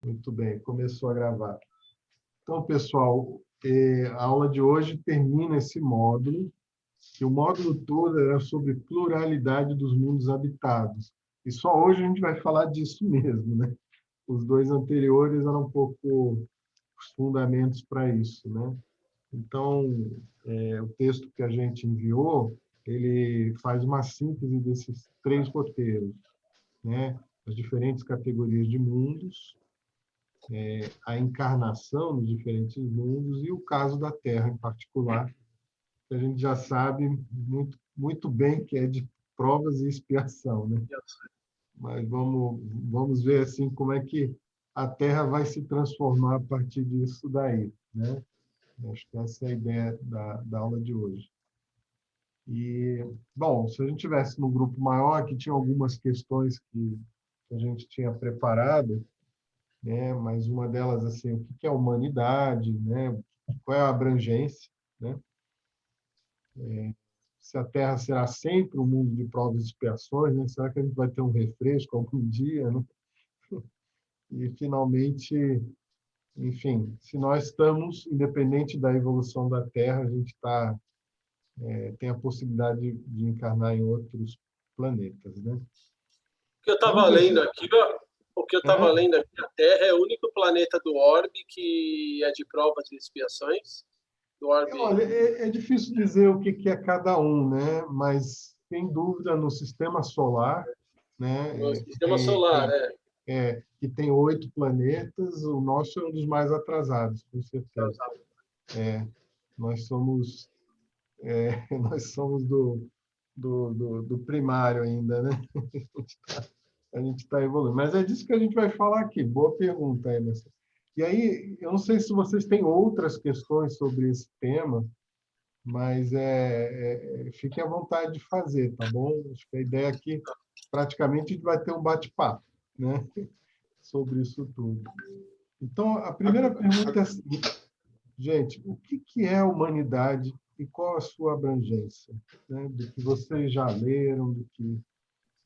Muito bem, começou a gravar. Então, pessoal, a aula de hoje termina esse módulo, que o módulo todo era sobre pluralidade dos mundos habitados. E só hoje a gente vai falar disso mesmo, né? Os dois anteriores eram um pouco os fundamentos para isso, né? Então, o texto que a gente enviou, ele faz uma síntese desses três roteiros, né? As diferentes categorias de mundos, a encarnação nos diferentes mundos e o caso da Terra em particular, que a gente já sabe muito bem que é de provas e expiação, né? Mas vamos ver assim como é que a Terra vai se transformar a partir disso daí, né? Acho que essa é a ideia da aula de hoje. E, bom, se a gente tivesse num grupo maior, aqui tinha algumas questões que a gente tinha preparado, né? Mas uma delas, assim, o que é a humanidade, né? Qual é a abrangência, né? Se a Terra será sempre um mundo de provas e expiações, né? Será que a gente vai ter um refresco algum dia, né? E, finalmente, enfim, se nós estamos, independente da evolução da Terra, a gente tem a possibilidade de encarnar em outros planetas, né? O que eu estava Vamos ver lendo se... aqui, a Terra é o único planeta do orbe que é de provas e expiações. Do orbe, Olha, é difícil dizer o que é cada um, né? Mas, sem dúvida, no sistema solar, no né, sistema solar, que tem 8 planetas, o nosso é um dos mais atrasados, com certeza. Nós somos, nós somos do primário ainda, né? A gente está evoluindo. Mas é disso que a gente vai falar aqui. Boa pergunta, Emerson. E aí, eu não sei se vocês têm outras questões sobre esse tema, mas fiquem à vontade de fazer, tá bom? Acho que a ideia aqui, praticamente, a gente vai ter um bate-papo, né? Sobre isso tudo. Então, a primeira pergunta é a seguinte, gente, o que é a humanidade e qual a sua abrangência? Né? Do que vocês já leram, do que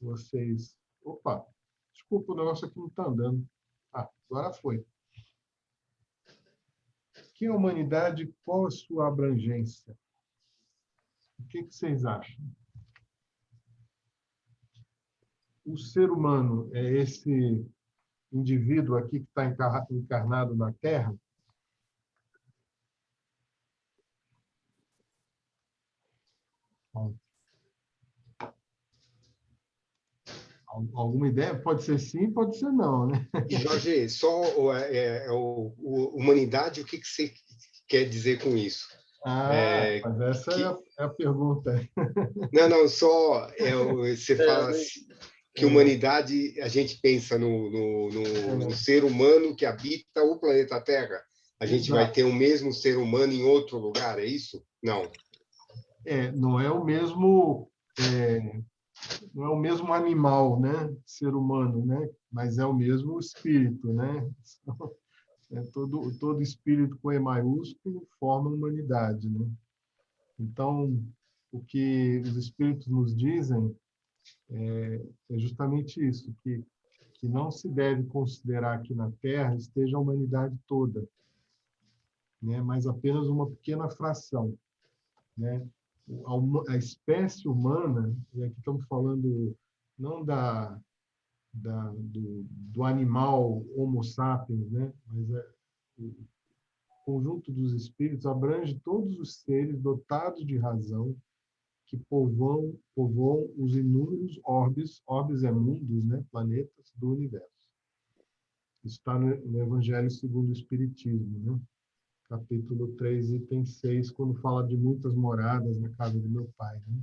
vocês... Opa, desculpa, o negócio aqui não está andando. Ah, agora foi. O que é a humanidade e qual a sua abrangência? O que vocês acham? O ser humano é esse indivíduo aqui que está encarnado na Terra? Alguma ideia? Pode ser sim, pode ser não, né? E, Jorge, só humanidade, o que você quer dizer com isso? Mas essa é a pergunta. Não, só você fala que humanidade, a gente pensa no ser humano que habita o planeta Terra. A gente vai ter o mesmo ser humano em outro lugar, é isso? Não. Não é o mesmo... não é o mesmo animal, né? Ser humano, né? Mas é o mesmo espírito, né? Todo espírito com E maiúsculo forma a humanidade, né? Então, o que os espíritos nos dizem é justamente isso, que não se deve considerar que na Terra esteja a humanidade toda, né? Mas apenas uma pequena fração, né? A espécie humana, e aqui estamos falando não do animal Homo sapiens, né? Mas o conjunto dos espíritos abrange todos os seres dotados de razão que povoam os inúmeros orbes é mundos, né? Planetas do universo. Isso está no Evangelho segundo o Espiritismo, né? Capítulo 3, item 6, quando fala de muitas moradas na casa do meu pai, né?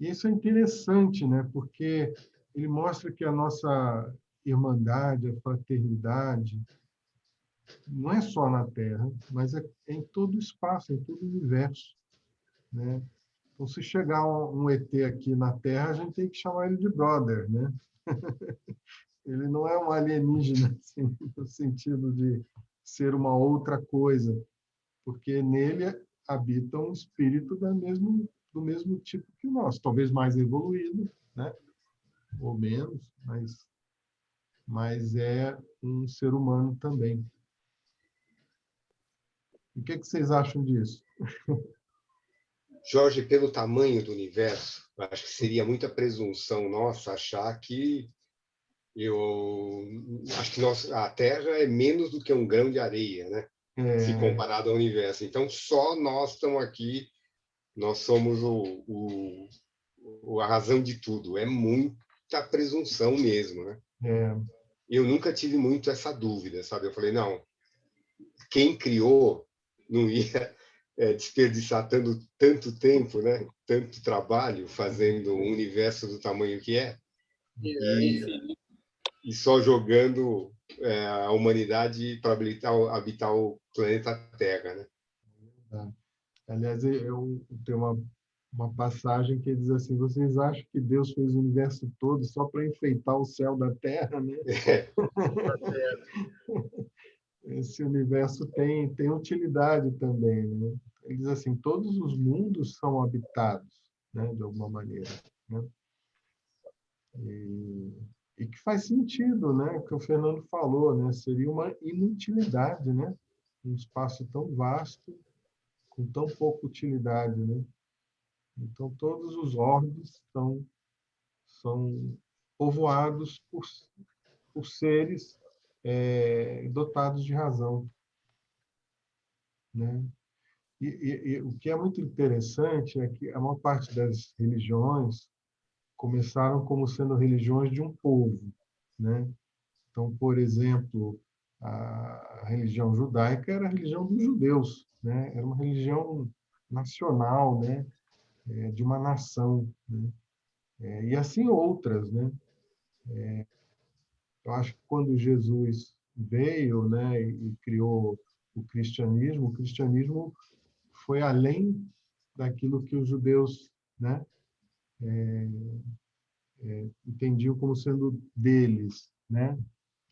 E isso é interessante, né? Porque ele mostra que a nossa irmandade, a fraternidade, não é só na Terra, mas é em todo o espaço, em todo o universo, né? Então, se chegar um ET aqui na Terra, a gente tem que chamar ele de brother, né? Ele não é um alienígena, assim, no sentido de ser uma outra coisa, porque nele habita um espírito do mesmo tipo que o nosso, talvez mais evoluído, né? Ou menos, mas mas é um ser humano também. O que vocês acham disso? Jorge, pelo tamanho do universo, acho que seria muita presunção nossa achar que a Terra é menos do que um grão de areia, né? Se comparado ao universo. Então, só nós estamos aqui, nós somos a razão de tudo. É muita presunção mesmo, né? Eu nunca tive muito essa dúvida, sabe? Eu falei, não, quem criou não ia desperdiçar tanto tempo, né? Tanto trabalho fazendo um universo do tamanho que é. E só jogando a humanidade para habitar o planeta Terra, né? Aliás, eu tenho uma passagem que diz assim: vocês acham que Deus fez o universo todo só para enfeitar o céu da Terra, né? Esse universo tem utilidade também, né? Ele diz assim: todos os mundos são habitados, né, de alguma maneira, né? E que faz sentido, né? O que o Fernando falou, né? Seria uma inutilidade, né? Um espaço tão vasto com tão pouca utilidade, né? Então todos os orbes são povoados por seres dotados de razão, né? E o que é muito interessante é que a maior parte das religiões começaram como sendo religiões de um povo, né? Então, por exemplo, a religião judaica era a religião dos judeus, né? Era uma religião nacional, né? De uma nação, né? E assim outras, né? Eu acho que quando Jesus veio, né, e criou o cristianismo foi além daquilo que os judeus, né, entendiam como sendo deles, né?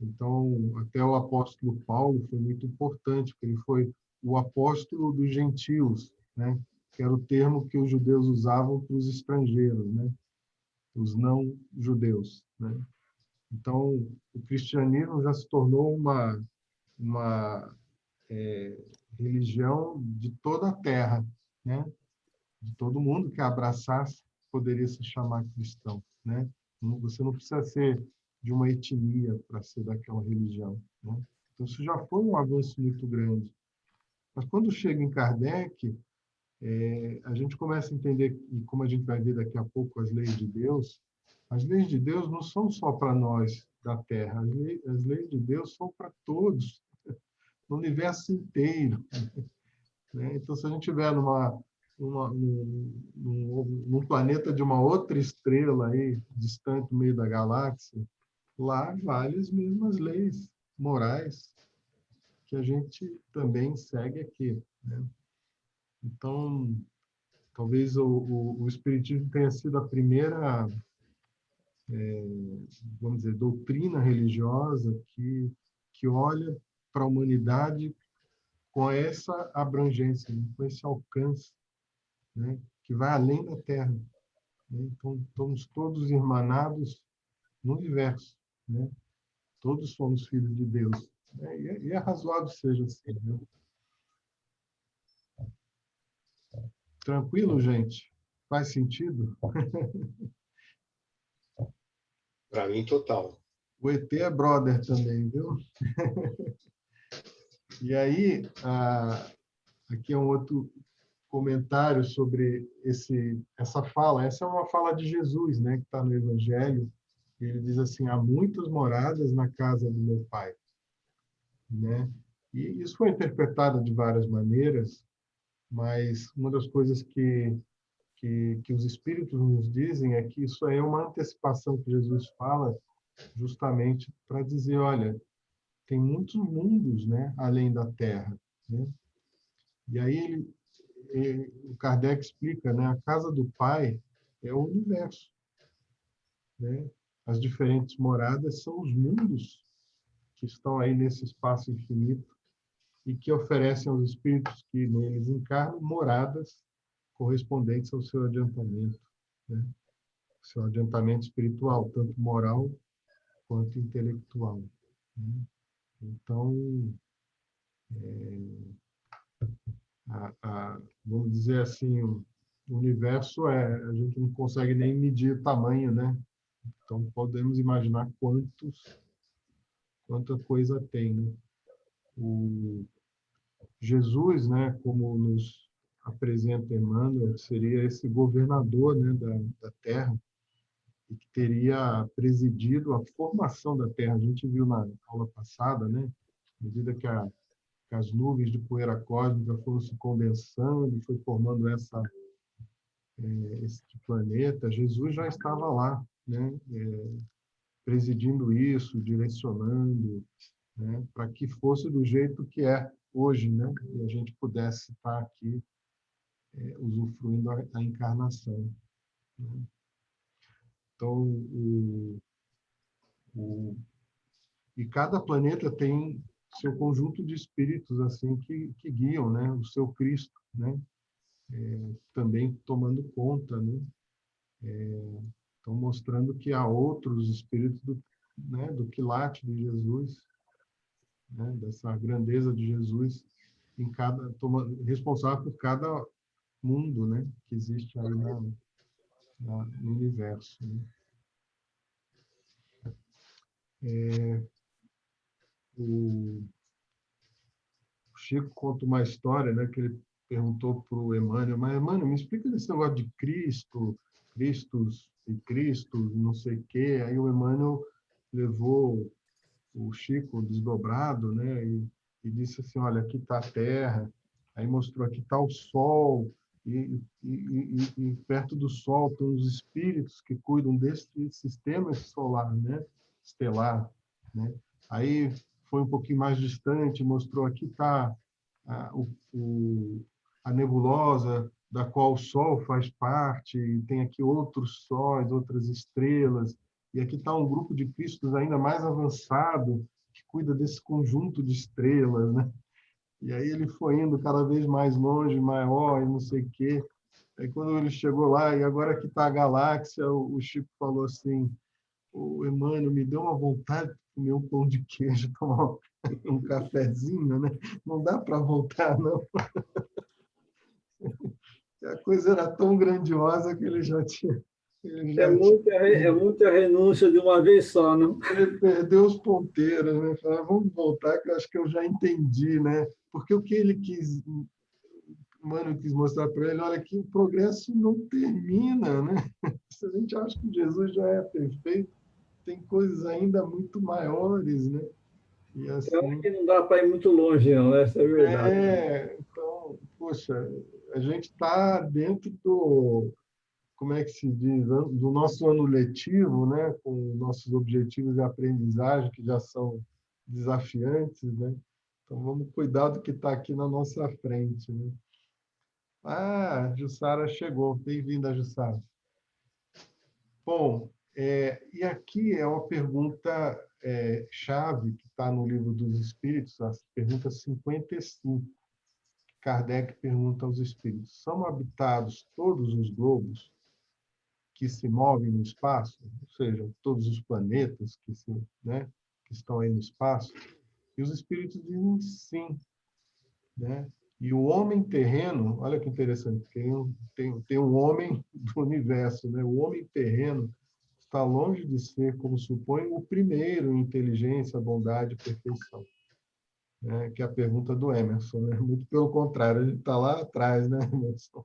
Então, até o apóstolo Paulo foi muito importante, porque ele foi o apóstolo dos gentios, né? Que era o termo que os judeus usavam para os estrangeiros, né? Os não judeus, né? Então, o cristianismo já se tornou uma religião de toda a terra, né? De todo mundo que abraçasse poderia se chamar cristão, né? Você não precisa ser de uma etnia para ser daquela religião, né? Então isso já foi um avanço muito grande. Mas quando chega em Kardec, a gente começa a entender, e como a gente vai ver daqui a pouco, as leis de Deus não são só para nós da Terra, as leis de Deus são para todos, no universo inteiro, né? Então, se a gente estiver num planeta de uma outra estrela aí, distante no meio da galáxia, lá vale as mesmas leis morais que a gente também segue aqui, né? Então, talvez o Espiritismo tenha sido a primeira, vamos dizer, doutrina religiosa que olha para a humanidade com essa abrangência, né? Com esse alcance, né? Que vai além da Terra, né? Então, estamos todos irmanados no universo, né? Todos somos filhos de Deus, né? E é razoável que seja assim, né? Tranquilo, gente? Faz sentido? Para mim, total. O ET é brother também, viu? E aí, aqui é um outro comentário sobre essa fala. Essa é uma fala de Jesus, né, que está no Evangelho. Ele diz assim: há muitas moradas na casa do meu Pai, né? E isso foi interpretado de várias maneiras, mas uma das coisas que os Espíritos nos dizem é que isso aí é uma antecipação que Jesus fala justamente para dizer, olha, tem muitos mundos, né, além da Terra, né? E aí o Kardec explica, né, a casa do Pai é o universo, né? As diferentes moradas são os mundos que estão aí nesse espaço infinito e que oferecem aos espíritos que neles encarnam moradas correspondentes ao seu adiantamento, né? Seu adiantamento espiritual, tanto moral quanto intelectual, né? Então, vamos dizer assim, o universo a gente não consegue nem medir o tamanho, né? Então, podemos imaginar quanta coisa tem, né? O Jesus, né, como nos apresenta Emmanuel, seria esse governador, né, da Terra, e que teria presidido a formação da Terra. A gente viu na aula passada, né, à medida que as nuvens de poeira cósmica foram se condensando e foi formando esse planeta, Jesus já estava lá, né, presidindo isso, direcionando, né, para que fosse do jeito que é hoje, né, e a gente pudesse estar aqui usufruindo a encarnação, né? Então, e cada planeta tem seu conjunto de espíritos assim que guiam, né, o seu Cristo, né, também tomando conta, né, então mostrando que há outros espíritos né, do quilate de Jesus, né, dessa grandeza de Jesus responsável por cada mundo, né, que existe aí no universo, né? O Chico conta uma história, né, que ele perguntou para o Emmanuel, mas Emmanuel, me explica desse negócio de Cristo, Cristos e Cristo, não sei o quê. Aí o Emmanuel levou o Chico desdobrado, né, e disse assim, olha, aqui está a Terra, aí mostrou aqui está o Sol, e perto do Sol tem os espíritos que cuidam desse sistema solar, né, estelar, né? Aí foi um pouquinho mais distante, mostrou aqui está a nebulosa da qual o Sol faz parte, e tem aqui outros sóis, outras estrelas, e aqui está um grupo de Cristos ainda mais avançado, que cuida desse conjunto de estrelas, né? E aí ele foi indo cada vez mais longe, maior, e não sei o quê. Aí quando ele chegou lá, e agora que está a galáxia, o Chico falou assim, o Emmanuel, me deu uma vontade de comer um pão de queijo, tomar um cafezinho, né? Não dá para voltar, não. A coisa era tão grandiosa que ele já tinha... É muita renúncia de uma vez só, não? Ele perdeu os ponteiros, né? Falou, vamos voltar, que eu acho que eu já entendi, né? Porque o que ele quis, o Mano quis mostrar para ele, olha que o progresso não termina, né? Se a gente acha que Jesus já é perfeito, tem coisas ainda muito maiores, né? E assim, Que não dá para ir muito longe, não, essa é a verdade. então, poxa, a gente está dentro como é que se diz, do nosso ano letivo, né, com nossos objetivos de aprendizagem, que já são desafiantes, né? Então, vamos cuidar do que está aqui na nossa frente, né? Ah, Jussara chegou. Bem-vinda, Jussara. Bom, e aqui é uma pergunta chave que está no Livro dos Espíritos, a pergunta 55. Kardec pergunta aos espíritos: são habitados todos os globos que se movem no espaço, ou seja, todos os planetas né, que estão aí no espaço? E os espíritos dizem sim, né? E o homem terreno, olha que interessante, tem um homem do universo, né? O homem terreno está longe de ser, como supõe, o primeiro em inteligência, bondade e perfeição, né? Que é a pergunta do Emerson, né? Muito pelo contrário, ele está lá atrás, né, Emerson?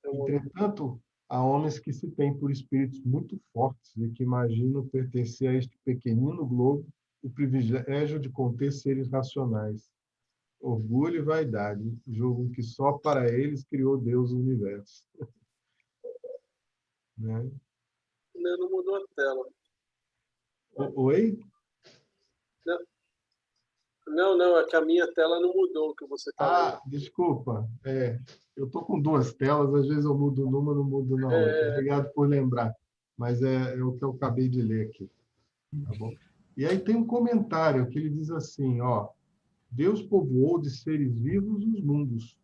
Entretanto, há homens que se têm por espíritos muito fortes e que imaginam pertencer a este pequenino globo o privilégio de conter seres racionais. Orgulho e vaidade, julgam que só para eles criou Deus o universo. Né? Não mudou a tela. Oi? Não, é que a minha tela não mudou o que você está vendo. Desculpa. Eu estou com duas telas, às vezes eu mudo numa, não mudo na outra. Obrigado por lembrar. Mas é o que eu acabei de ler aqui. Tá bom? E aí tem um comentário que ele diz assim, ó, Deus povoou de seres vivos os mundos,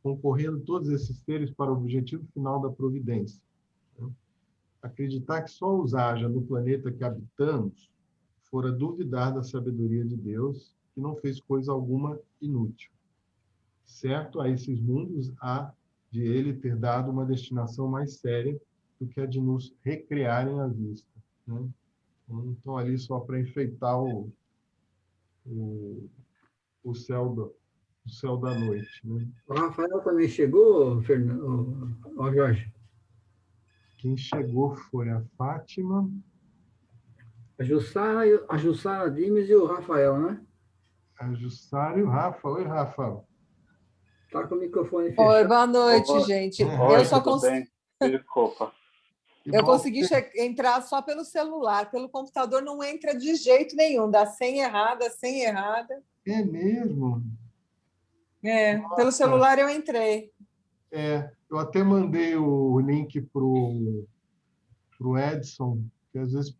concorrendo todos esses seres para o objetivo final da providência. acreditar que só os haja no planeta que habitamos fora duvidar da sabedoria de Deus, que não fez coisa alguma inútil. Certo a esses mundos há de ele ter dado uma destinação mais séria do que a de nos recrearem à vista, né? Não estão ali só para enfeitar o, o céu da noite, né? O Rafael também chegou, Fernando, ó, Jorge. Quem chegou foi a Fátima, A Jussara Dimes e o Rafael, né? a Jussara e o Rafa. Oi, Rafa. Tá com o microfone Oi, fechado. boa noite, Oi, gente. oi, tudo bem? Desculpa. Que Eu bom consegui que entrar só pelo celular, pelo computador não entra de jeito nenhum, dá senha errada, senha errada. é mesmo. Pelo Nossa. celular eu entrei. Eu até mandei o link para o Edson, que às vezes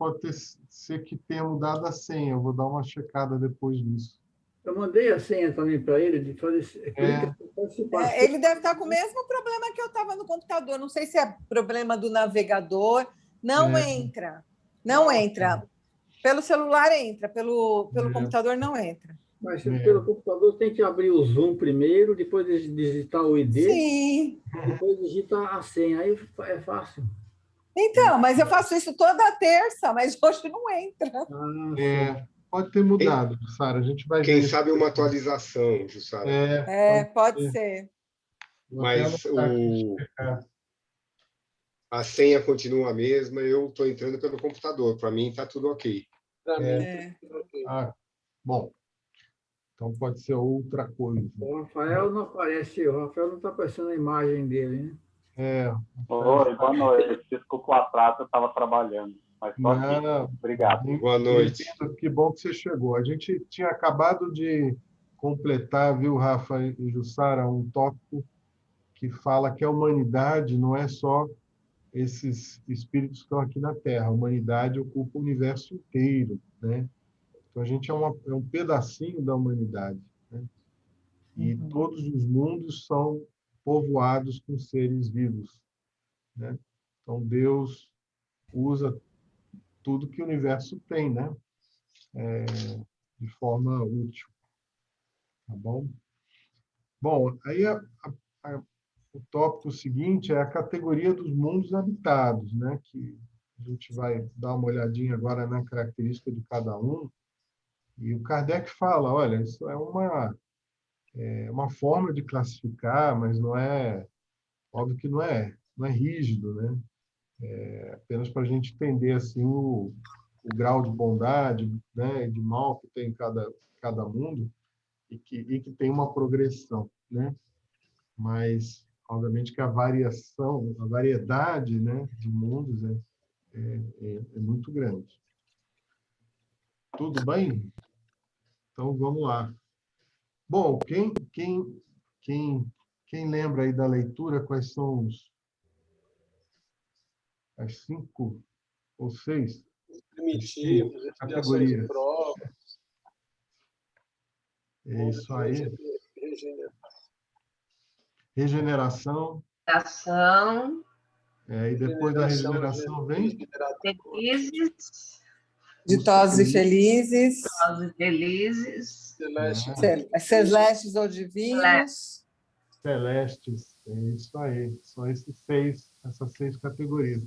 ser que tenha mudado a senha. Eu vou dar uma checada depois disso. Eu mandei a senha também para ele, de fazer. Ele deve estar com o mesmo problema que eu estava no computador. Não sei se é problema do navegador. Não entra. Não entra. Pelo celular entra, pelo computador não entra. Mas pelo computador tem que abrir o Zoom primeiro, depois digitar o ID, Sim. depois digitar a senha. Aí é fácil. Então, mas eu faço isso toda terça, mas hoje não entra. Pode ter mudado, Sara. A gente vai ver. Quem sabe uma atualização, Jussara. Pode ser. Mas a senha continua a mesma, eu estou entrando pelo computador. Para mim, está tudo ok. Para mim, tudo ok. Bom, então pode ser outra coisa. O Rafael não aparece, o Rafael não está aparecendo a imagem dele, né? Oi, boa noite. Desculpa o atraso, eu estava trabalhando. Mas estou aqui. Obrigado. Boa noite. Que bom que você chegou. A gente tinha acabado de completar, viu, Rafa e Jussara, um tópico que fala que a humanidade não é só esses espíritos que estão aqui na Terra. A humanidade ocupa o universo inteiro, né? Então, a gente é um pedacinho da humanidade, né? E todos os mundos são povoados com seres vivos, né? Então, Deus usa tudo que o universo tem, né? De forma útil. Tá bom? Bom, aí o tópico seguinte é a categoria dos mundos habitados, né? Que a gente vai dar uma olhadinha agora na característica de cada um. E o Kardec fala, olha, isso é uma forma de classificar, mas não é, óbvio que não é rígido, né? É apenas para a gente entender assim o grau de bondade, né, de mal que tem cada mundo e que tem uma progressão, né? Mas obviamente que a variedade, né, de mundos é muito grande. Tudo bem? Então vamos lá. Bom, quem lembra aí da leitura, quais são as 5 ou 6 Primitivos, expiações e provas. É isso aí. Regeneração. E depois da regeneração vem? Felizes. Ditosos e felizes. Ditosos e felizes. Celestes ou divinos. Celestes. É isso aí. São essas 6 categorias.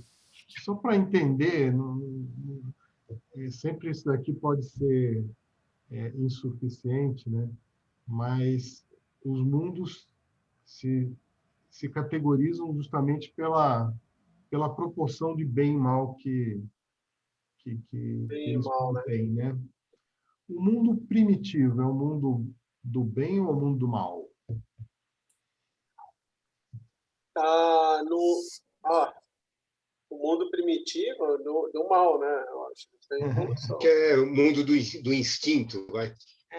Só para entender, sempre isso daqui pode ser insuficiente, né? Mas os mundos se categorizam justamente pela proporção de bem e mal que eles contêm, né? O mundo primitivo é o mundo do bem ou o mundo do mal? O mundo primitivo do mal, né? Eu acho que isso é evolução. Que é o mundo do instinto, vai.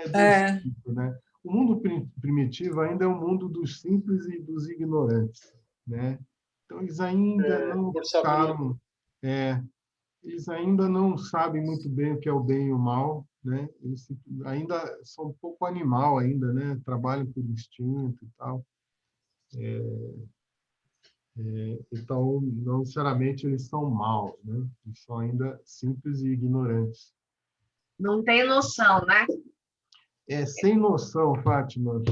Instinto, né? O mundo primitivo ainda é o mundo dos simples e dos ignorantes, né? Então eles ainda não sabem, eles ainda não sabem muito bem o que é o bem e o mal, né? Eles ainda são um pouco animal ainda, né? Trabalham por instinto e tal. Então, não necessariamente eles são maus, né? Eles são ainda simples e ignorantes. Não tem noção, né? Sem noção, Fátima.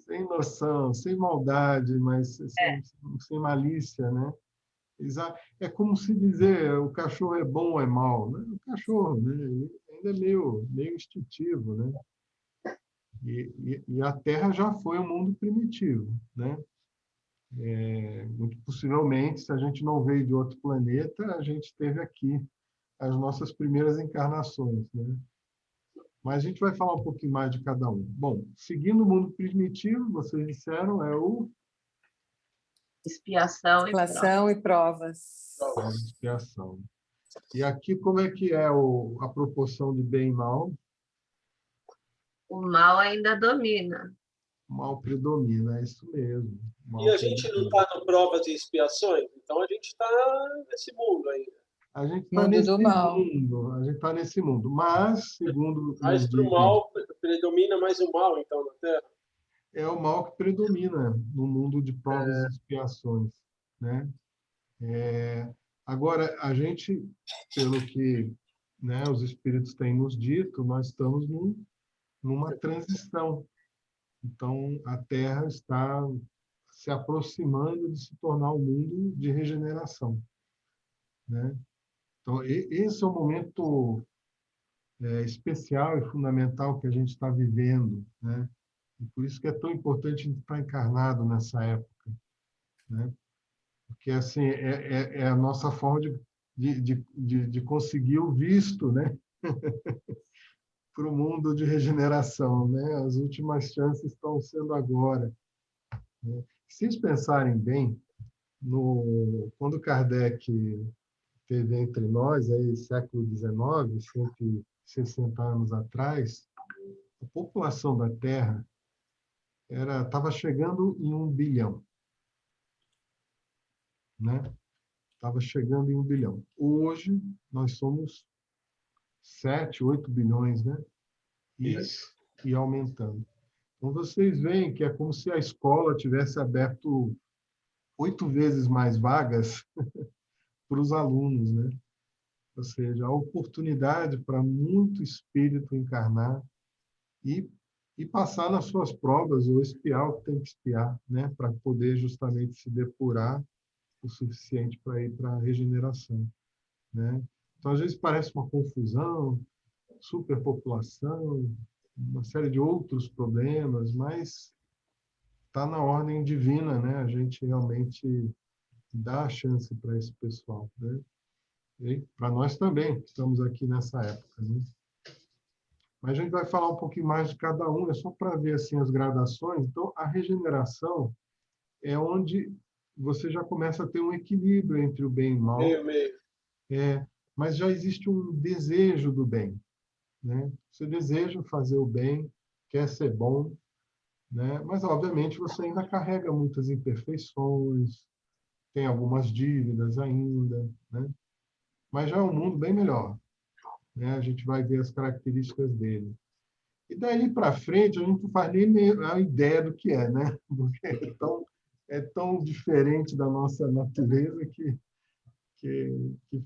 Sem noção, sem maldade, mas sem malícia, né? É como se dizer o cachorro é bom ou é mau, né? O cachorro, né? Ele ainda é meio instintivo, né? E a Terra já foi um mundo primitivo, né? Muito possivelmente, se a gente não veio de outro planeta, a gente teve aqui as nossas primeiras encarnações, né? Mas a gente vai falar um pouquinho mais de cada um. Bom, seguindo o mundo primitivo, vocês disseram, é o Expiação e provas. prova de expiação. E aqui, como é que é a proporção de bem e mal? O mal ainda domina. O mal predomina, é isso mesmo. E a gente não está no provas e expiações? Então a gente está nesse mundo ainda. A gente está Mundo nesse do mal. mundo, a gente está nesse mundo. Mas, segundo Mas nos para o dizem, mal, predomina mais o mal, então, na Terra? é o mal que predomina no mundo de provas e expiações, né? Agora, a gente, pelo que, né, os espíritos têm nos dito, nós estamos numa transição. Então, a Terra está se aproximando de se tornar um mundo de regeneração, né? Então, esse é o momento especial e fundamental que a gente está vivendo, né? E por isso que é tão importante a gente estar encarnado nessa época, né? Porque assim é a nossa forma de conseguir o visto, né? Para o mundo de regeneração, né? As últimas chances estão sendo agora, né? Se vocês pensarem bem, quando Kardec esteve entre nós, aí, século XIX, 160 anos atrás, a população da Terra estava chegando em 1 bilhão, né? Estava chegando em 1 bilhão. Hoje, nós somos 7, 8 bilhões, né? E aumentando. Então, vocês veem que é como se a escola tivesse aberto 8 vezes mais vagas para os alunos, né? Ou seja, a oportunidade para muito espírito encarnar e passar nas suas provas ou espiar o que tem que espiar, né? Para poder justamente se depurar o suficiente para ir para a regeneração, né? Então, às vezes parece uma confusão, superpopulação, uma série de outros problemas, mas está na ordem divina, né? A gente realmente dá a chance para esse pessoal, né? E para nós também, que estamos aqui nessa época, né? Mas a gente vai falar um pouquinho mais de cada um, é só para ver assim as gradações. Então, a regeneração é onde você já começa a ter um equilíbrio entre o bem e o mal. Meio. Mas já existe um desejo do bem, né? Você deseja fazer o bem, quer ser bom, né? Mas, obviamente, você ainda carrega muitas imperfeições, tem algumas dívidas ainda, né? Mas já é um mundo bem melhor, né? A gente vai ver as características dele. E daí para frente, a gente não faz nem a ideia do que é, né? Porque é tão diferente da nossa natureza que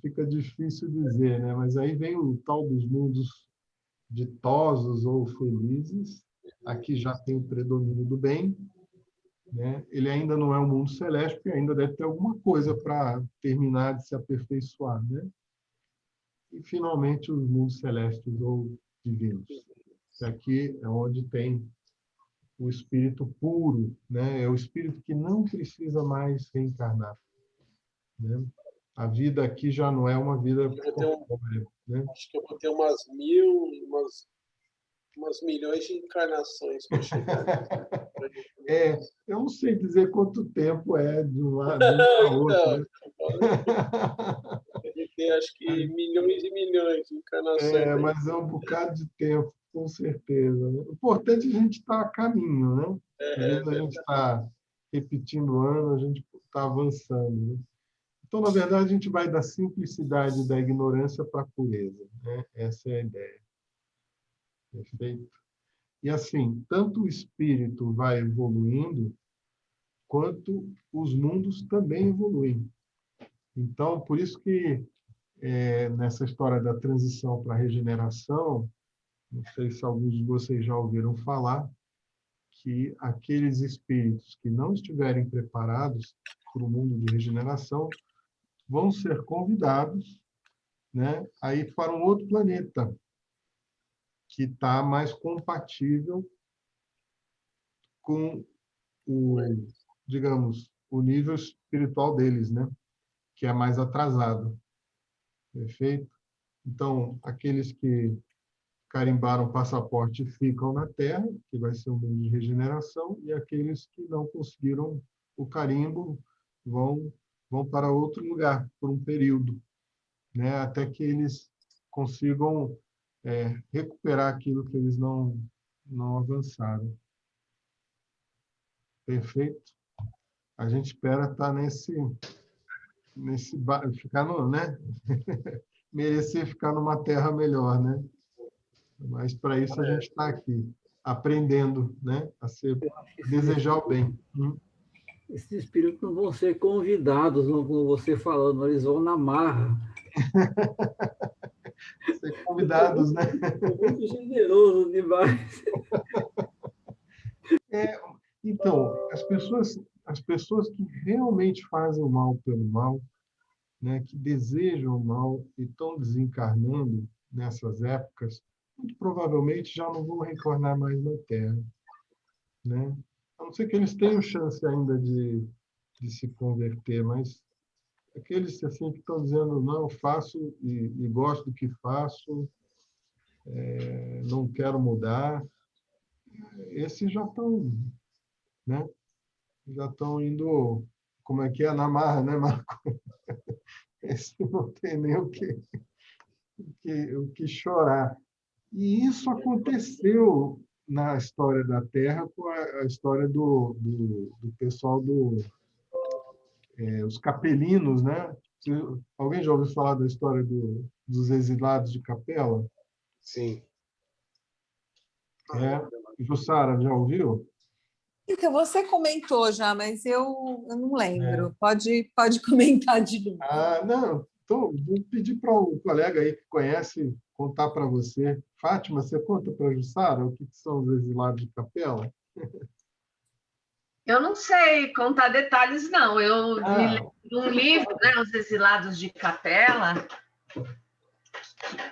fica difícil dizer, né? Mas aí vem o tal dos mundos ditosos ou felizes. Aqui já tem o predomínio do bem, né? Ele ainda não é um mundo celeste, porque ainda deve ter alguma coisa para terminar de se aperfeiçoar, né? E, finalmente, os mundos celestes ou divinos. Aqui é onde tem o espírito puro, né? É o espírito que não precisa mais reencarnar, né? A vida aqui já não é uma vida corpórea, né? Acho que eu vou ter umas milhões de encarnações para chegar. Eu não sei dizer quanto tempo é de um lado para outro, né? Deve ter, acho que, milhões e milhões de encarnações. Mas é um bocado de tempo, com certeza, né? O importante é a gente estar a caminho, né? Às vezes a gente está repetindo o ano, a gente está avançando, né? Então, na verdade, a gente vai da simplicidade da ignorância para a pureza, né? Essa é a ideia. Perfeito? E assim, tanto o espírito vai evoluindo, quanto os mundos também evoluem. Então, por isso que nessa história da transição para a regeneração, não sei se alguns de vocês já ouviram falar, que aqueles espíritos que não estiverem preparados para o mundo de regeneração vão ser convidados, né, a ir para um outro planeta que está mais compatível com digamos, o nível espiritual deles, né, que é mais atrasado. Perfeito? Então, aqueles que carimbaram passaporte ficam na Terra, que vai ser um mundo de regeneração, e aqueles que não conseguiram o carimbo vão para outro lugar por um período, né, até que eles consigam recuperar aquilo que eles não avançaram. Perfeito? A gente espera estar ficar no, né? merecer ficar numa terra melhor, né? Mas para isso a gente está aqui aprendendo, né? A desejar o bem. Esses espíritos não vão ser convidados, como você falando, eles vão na marra. Ser convidados, né? Muito generoso demais. Então, as pessoas que realmente fazem o mal pelo mal, né, que desejam o mal e estão desencarnando nessas épocas, muito provavelmente já não vão reencarnar mais na Terra, né? A não ser que eles tenham chance ainda de se converter, mas aqueles assim que estão dizendo não, faço e gosto do que faço, não quero mudar, esses já estão, né? Já estão indo, como é que é, na marra, né, Marco? Esse não tem nem o que chorar. E isso aconteceu na história da Terra com a história do pessoal os capelinos, né? Alguém já ouviu falar da história dos exilados de Capela? Sim. Jussara, já ouviu? Então, você comentou já, mas eu não lembro. Pode comentar de novo. Não. Então, vou pedir para o colega aí que conhece contar para você. Fátima, você conta para a Jussara o que são os exilados de Capela? Eu não sei contar detalhes, não. Eu me lembro de um livro, né, Os Exilados de Capela.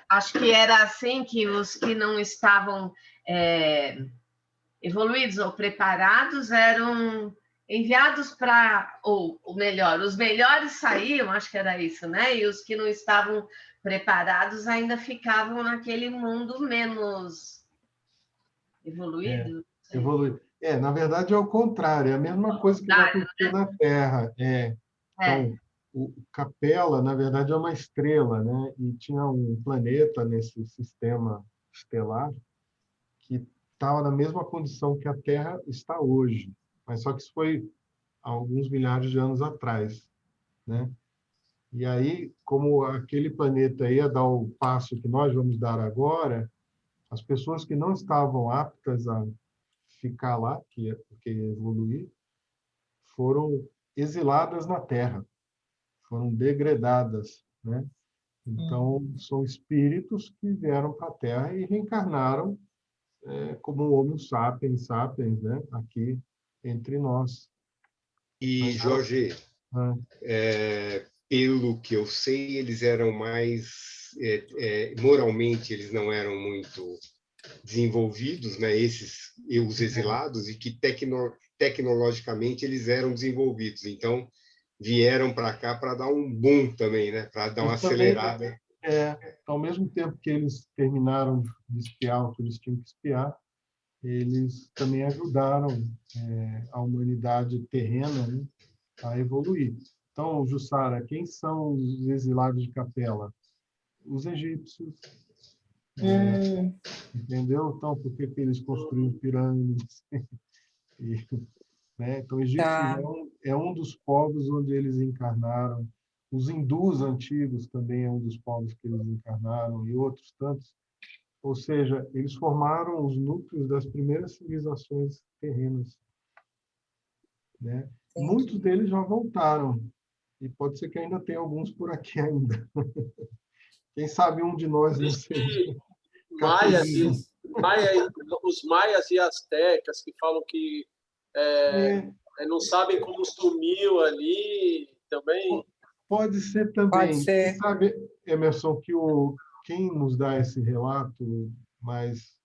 Acho que era assim que os que não estavam evoluídos ou preparados eram enviados para, ou melhor, os melhores saíam, acho que era isso, né? E os que não estavam preparados ainda ficavam naquele mundo menos evoluído. Na verdade, é o contrário, é a mesma coisa que vai acontecer na Terra. Então, o Capela, na verdade, é uma estrela, né? E tinha um planeta nesse sistema estelar que estava na mesma condição que a Terra está hoje, mas só que isso foi há alguns milhares de anos atrás, né? E aí, como aquele planeta ia dar o passo que nós vamos dar agora, as pessoas que não estavam aptas a ficar lá, porque ia evoluir, foram exiladas na Terra, foram degradadas, né? Então, são espíritos que vieram para a Terra e reencarnaram como Homo sapiens, sapiens, né? Aqui entre nós. E, Jorge, pelo que eu sei, eles eram mais... moralmente, eles não eram muito desenvolvidos, né? Os exilados, e que tecnologicamente eles eram desenvolvidos. Então, vieram para cá para dar um boom também, né? Para dar uma acelerada. Ao mesmo tempo que eles terminaram de espiar o que eles tinham que espiar, eles também ajudaram a humanidade terrena, né, a evoluir. Então, Jussara, quem são os exilados de Capela? Os egípcios. Entendeu? Então, por que eles construíram pirâmides? Né? Então, egípcios é um dos povos onde eles encarnaram. Os hindus antigos também é um dos povos que eles encarnaram, e outros tantos. Ou seja, eles formaram os núcleos das primeiras civilizações terrenas, né? Muitos deles já voltaram. E pode ser que ainda tenha alguns por aqui ainda. Quem sabe um de nós não seja. Os maias e astecas que falam que não sabem como sumiu ali também. Pode ser também. Pode ser. Quem sabe, Emerson, que quem nos dá esse relato mais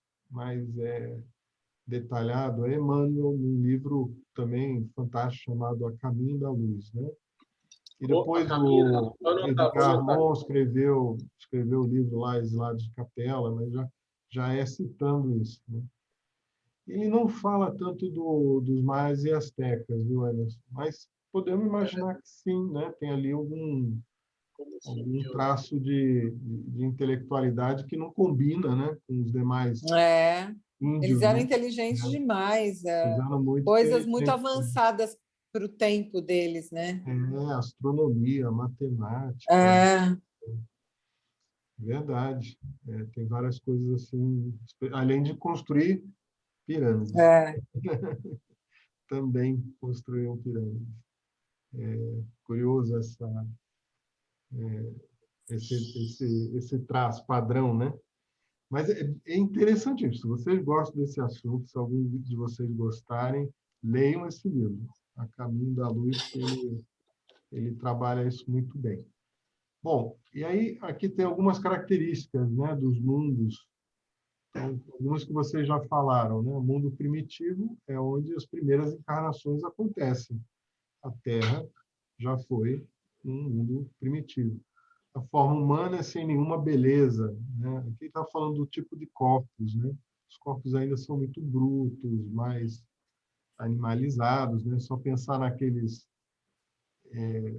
detalhado é Emmanuel, num livro também fantástico chamado A Caminho da Luz, né? E depois o Edgar Mon escreveu o livro lá, Exilados de Capela, mas já é citando isso, né? Ele não fala tanto dos maias e astecas, viu, Emerson? Mas podemos imaginar que sim, né? Tem ali algum traço de intelectualidade que não combina, né, com os demais índios. Eles eram né? inteligentes demais, Muito coisas muito avançadas para o tempo deles, né? Astronomia, matemática. Verdade. Tem várias coisas assim, além de construir pirâmides. Também construíram pirâmides. Curioso esse traço padrão, né? Mas é interessante isso. Se vocês gostam desse assunto, se algum de vocês gostarem, leiam esse livro, A Caminho da Luz, que ele trabalha isso muito bem. Bom, e aí aqui tem algumas características, né, dos mundos, então, algumas que vocês já falaram, né? O mundo primitivo é onde as primeiras encarnações acontecem. A Terra já foi um mundo primitivo. A forma humana é sem nenhuma beleza, né? Aqui está falando do tipo de corpos, né? Os corpos ainda são muito brutos, mais animalizados, né? Só pensar naqueles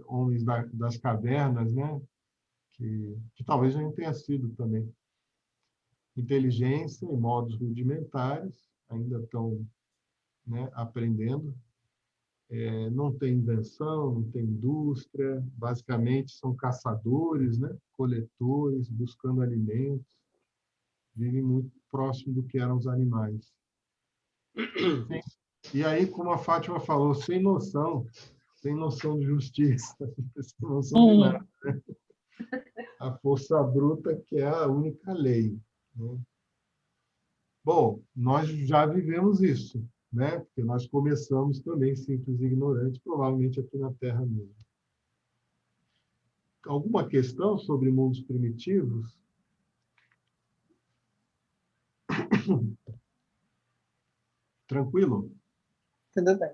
homens das cavernas, né? Que talvez já não tenha sido também. Inteligência e modos rudimentares, ainda estão, né, aprendendo. Não tem invenção, não tem indústria, basicamente são caçadores, né? Coletores, buscando alimentos, vivem muito próximo do que eram os animais. E aí, como a Fátima falou, sem noção de justiça, sem noção de nada. Né? A força bruta que é a única lei. Né? Bom, nós já vivemos isso, né? Porque nós começamos também simples e ignorantes, provavelmente aqui na Terra mesmo. Alguma questão sobre mundos primitivos? Tranquilo? Tudo bem.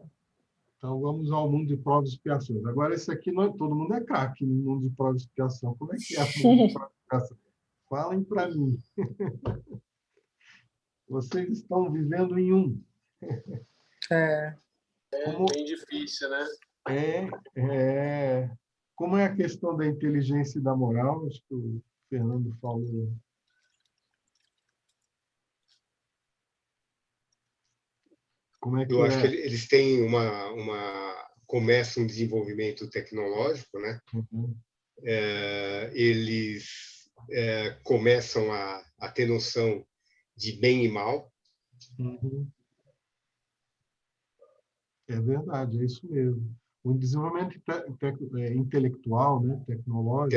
Então, vamos ao mundo de provas e expiações. Agora, esse aqui, todo mundo é craque no mundo de provas e expiação. Como é que é o mundo de provas e expiação? Falem para mim. Vocês estão vivendo em um. Bem difícil, né? Como é a questão da inteligência e da moral? Acho que o Fernando falou. Como é que Eu acho que eles têm começam um desenvolvimento tecnológico, né? Uhum. Eles começam a ter noção de bem e mal. Uhum. É verdade, é isso mesmo. O desenvolvimento intelectual, né, tecnológico,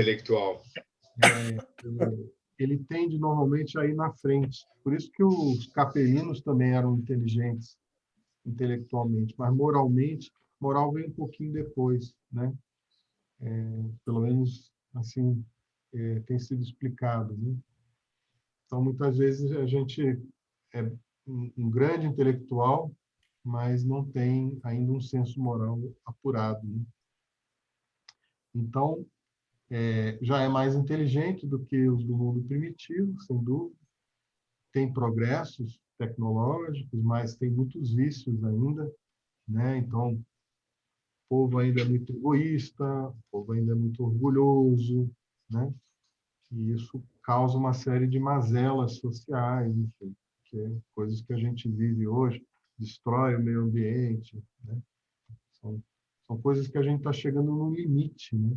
ele tende normalmente a ir na frente. Por isso que os capelinos também eram inteligentes intelectualmente, mas moralmente, moral vem um pouquinho depois, né? Pelo menos assim tem sido explicado, né? Então, muitas vezes a gente é um grande intelectual, mas não tem ainda um senso moral apurado, né? Então, já é mais inteligente do que os do mundo primitivo, sem dúvida. Tem progressos tecnológicos, mas tem muitos vícios ainda, né? Então, o povo ainda é muito egoísta, o povo ainda é muito orgulhoso, né? E isso causa uma série de mazelas sociais, enfim, que é coisas que a gente vive hoje, destrói o meio ambiente, né? São coisas que a gente está chegando no limite, né?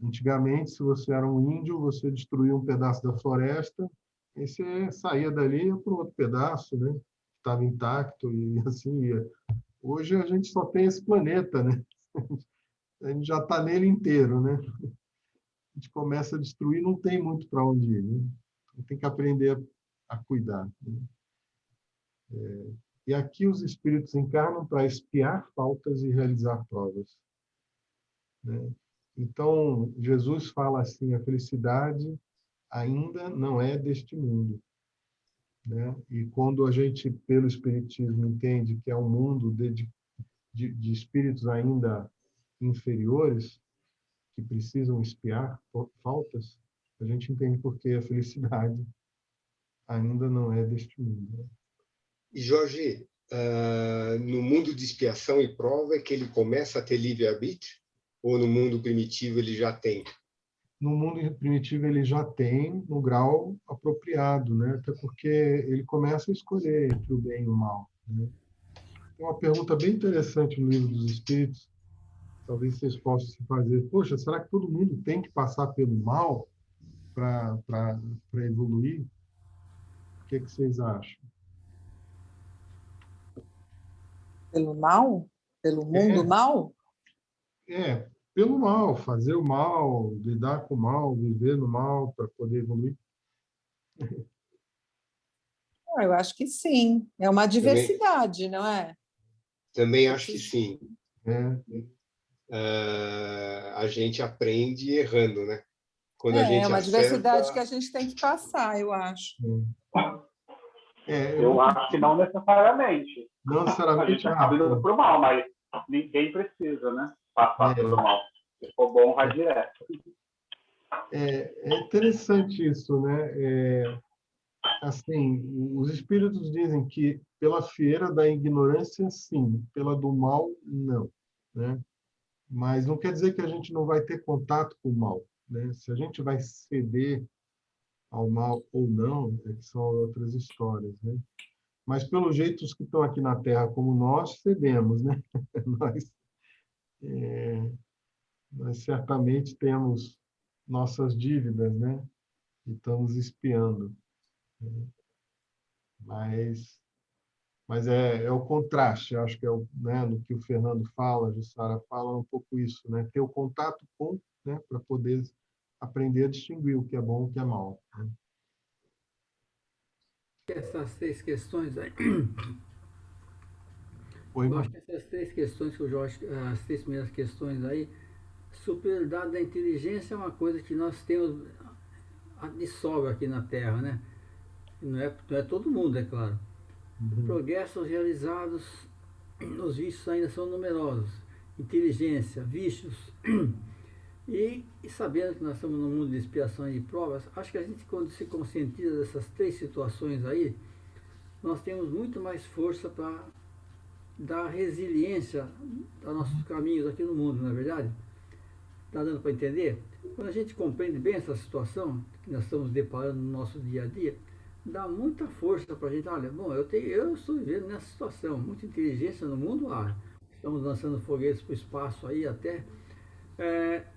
Antigamente, se você era um índio, você destruía um pedaço da floresta, e você saía dali para um outro pedaço, né? Estava intacto e assim ia. Hoje a gente só tem esse planeta, né? A gente já está nele inteiro, né? A gente começa a destruir, não tem muito para onde ir, né? Tem que aprender a cuidar, né? E aqui os espíritos encarnam para espiar faltas e realizar provas, né? Então, Jesus fala assim, a felicidade ainda não é deste mundo, né? E quando a gente, pelo Espiritismo, entende que é um mundo de espíritos ainda inferiores, que precisam espiar faltas, a gente entende porque a felicidade ainda não é deste mundo. E, Jorge, no mundo de expiação e prova é que ele começa a ter livre-arbítrio? Ou no mundo primitivo ele já tem? No mundo primitivo ele já tem no grau apropriado, né? Até porque ele começa a escolher entre o bem e o mal, né? Tem uma pergunta bem interessante no Livro dos Espíritos, talvez vocês possam se fazer. Poxa, será que todo mundo tem que passar pelo mal para evoluir? O que vocês acham? Pelo mal? Pelo mundo mal? Pelo mal, fazer o mal, lidar com o mal, viver no mal para poder evoluir. Eu acho que sim. É uma diversidade, não é? Também acho que sim. É. A gente aprende errando, né? Quando a gente uma acerta... diversidade que a gente tem que passar, eu acho. Eu acho que não necessariamente. Não necessariamente. A gente acaba indo para o mal, mas ninguém precisa, né? Passar pelo mal. Se for bom, vai direto. É interessante isso, né? Assim, os espíritos dizem que pela fieira da ignorância, sim, pela do mal, não, né? Mas não quer dizer que a gente não vai ter contato com o mal, né? Se a gente vai ceder ao mal ou não, é que são outras histórias, né? Mas pelo jeito os que estão aqui na Terra como nós cedemos, né? Nós certamente temos nossas dívidas, né? E estamos espiando. Mas é o contraste, acho que né, no que o Fernando fala, a Jussara fala, um pouco isso, né? Ter o contato com, né, para poder aprender a distinguir o que é bom e o que é mal, né? Essas 3 questões aí. Eu acho que essas 3 questões que o Jorge, as 3 primeiras questões aí, superioridade da inteligência é uma coisa que nós temos de sobra aqui na Terra, né? Não é todo mundo, é claro. Progressos realizados, os vícios ainda são numerosos. Inteligência, vícios. E sabendo que nós estamos num mundo de expiação e de provas, acho que a gente, quando se conscientiza dessas 3 situações aí, nós temos muito mais força para dar resiliência aos nossos caminhos aqui no mundo, não é verdade? Está dando para entender? Quando a gente compreende bem essa situação que nós estamos deparando no nosso dia a dia, dá muita força para a gente. Olha, bom, eu estou vivendo nessa situação, muita inteligência no mundo há. Estamos lançando foguetes para o espaço aí até.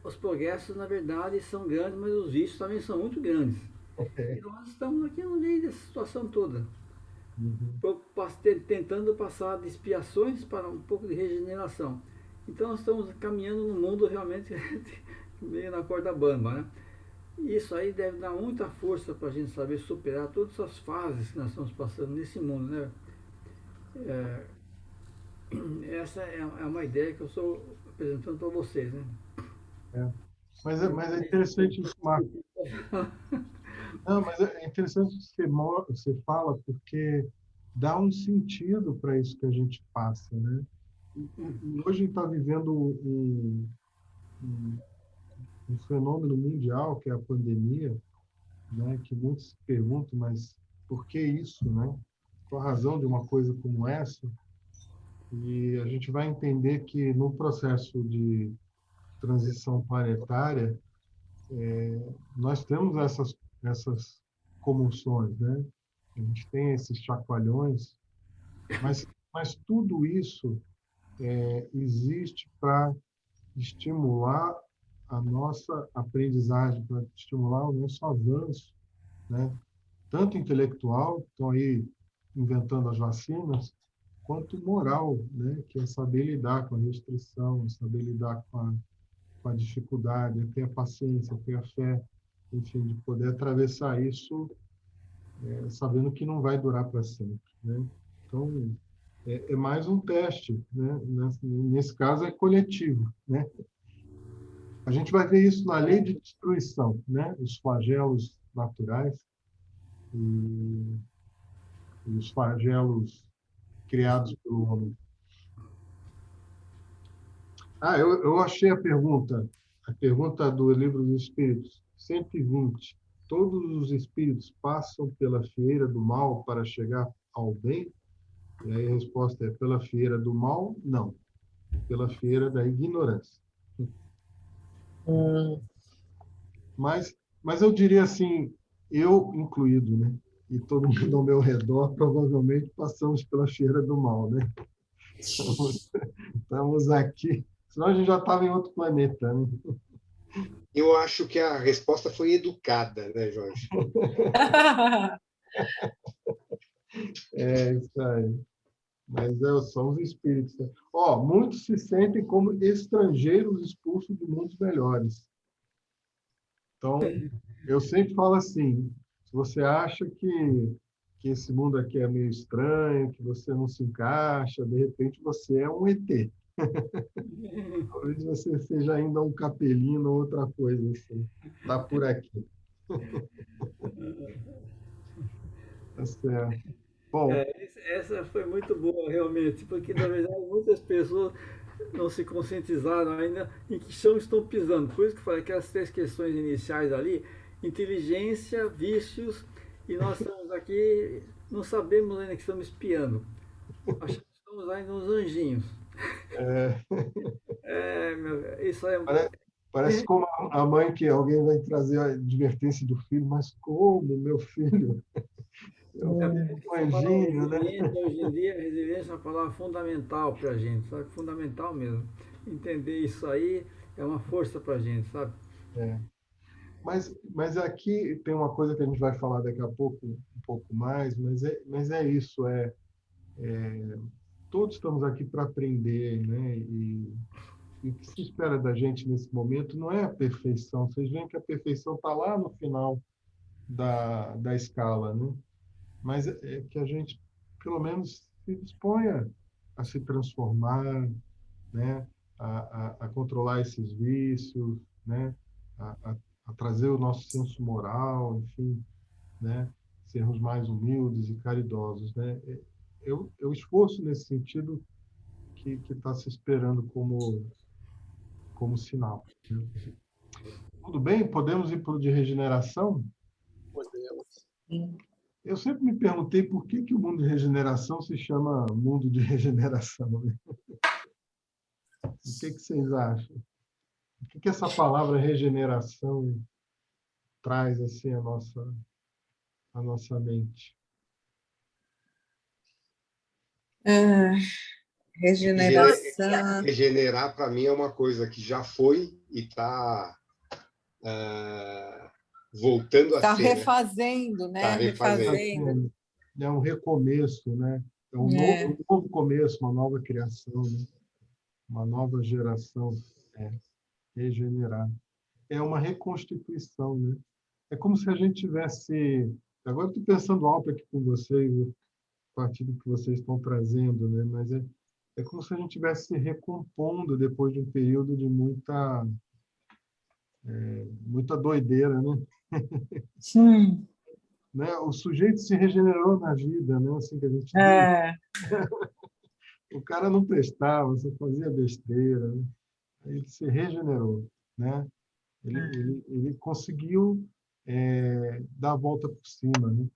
Os progressos, na verdade, são grandes, mas os vícios também são muito grandes. E nós estamos aqui no meio dessa situação toda. Tentando passar de expiações para um pouco de regeneração. Então nós estamos caminhando no mundo realmente meio na corda bamba, né? E isso aí deve dar muita força para a gente saber superar todas as fases que nós estamos passando nesse mundo, né? Essa é uma ideia que eu estou apresentando para vocês, né? Mas é interessante isso, Marco. Não, mas é interessante que você fala, porque dá um sentido para isso que a gente passa, né? Hoje a gente está vivendo um fenômeno mundial, que é a pandemia, né? Que muitos se perguntam, mas por que isso, né? Qual a razão de uma coisa como essa? E a gente vai entender que no processo de transição planetária, nós temos essas comoções, né? A gente tem esses chacoalhões, mas tudo isso existe para estimular a nossa aprendizagem, para estimular o nosso avanço, né? Tanto intelectual, estão aí inventando as vacinas, quanto moral, né? Que é saber lidar com a restrição, saber lidar com a dificuldade, ter a paciência, ter a fé, enfim, de poder atravessar isso sabendo que não vai durar para sempre, né? Então, é mais um teste, né? Nesse caso, é coletivo, né? A gente vai ver isso na lei de destruição, né? Os flagelos naturais e os flagelos criados pelo homem. Eu achei a pergunta do Livro dos Espíritos, 120. Todos os espíritos passam pela fieira do mal para chegar ao bem? E aí a resposta é: pela fieira do mal, não. Pela fieira da ignorância. Mas eu diria assim, eu incluído, né? E todo mundo ao meu redor, provavelmente passamos pela fieira do mal, né? Estamos aqui, senão a gente já estava em outro planeta, né? Eu acho que a resposta foi educada, né, Jorge? É isso aí. Mas são os espíritos. Muitos se sentem como estrangeiros expulsos de mundos melhores. Então, eu sempre falo assim, se você acha que esse mundo aqui é meio estranho, que você não se encaixa, de repente você é um ET. Talvez você seja ainda um capelino ou outra coisa assim. Está por aqui. Tá certo. Bom, Essa foi muito boa, realmente, porque, na verdade, muitas pessoas não se conscientizaram ainda em que chão estão pisando. Por isso que eu falei que as 3 questões iniciais ali, inteligência, vícios, e nós estamos aqui, não sabemos ainda que estamos espiando. Achamos que estamos ainda uns anjinhos. é, Isso é... parece como a mãe que alguém vai trazer a advertência do filho, mas como, meu filho? Eu fui um anjinho, né? Hoje em dia, resiliência é uma palavra fundamental para a gente, sabe? Fundamental mesmo. Entender isso aí é uma força para a gente, sabe? É. Mas aqui tem uma coisa que a gente vai falar daqui a pouco, um pouco mais, mas é isso, todos estamos aqui para aprender, né? E o que se espera da gente nesse momento não é a perfeição. Vocês veem que a perfeição está lá no final da escala, né? Mas é que a gente, pelo menos, se disponha a se transformar, né? A controlar esses vícios, né? A trazer o nosso senso moral, enfim, né? Sermos mais humildes e caridosos, né? Eu esforço nesse sentido que está se esperando como sinal, né? Tudo bem? Podemos ir para o de regeneração? Podemos. Eu sempre me perguntei por que o mundo de regeneração se chama mundo de regeneração, né? O que vocês acham? O que essa palavra regeneração traz assim à nossa mente? Regeneração. Regenerar, para mim, é uma coisa que já foi e está voltando a Está ser. refazendo, né? Está refazendo. É um recomeço, né? É um novo começo, uma nova criação, né? Uma nova geração. Regenerar. É uma reconstituição, né? É como se a gente tivesse... Agora estou pensando alto aqui com vocês, a partir do que vocês estão trazendo, né? Mas é como se a gente estivesse se recompondo depois de um período de muita doideira, né? Sim. Né? O sujeito se regenerou na vida, né? Assim que a gente diz. O cara não prestava, só fazia besteira, né? Aí ele se regenerou, né? Ele conseguiu dar a volta por cima, né?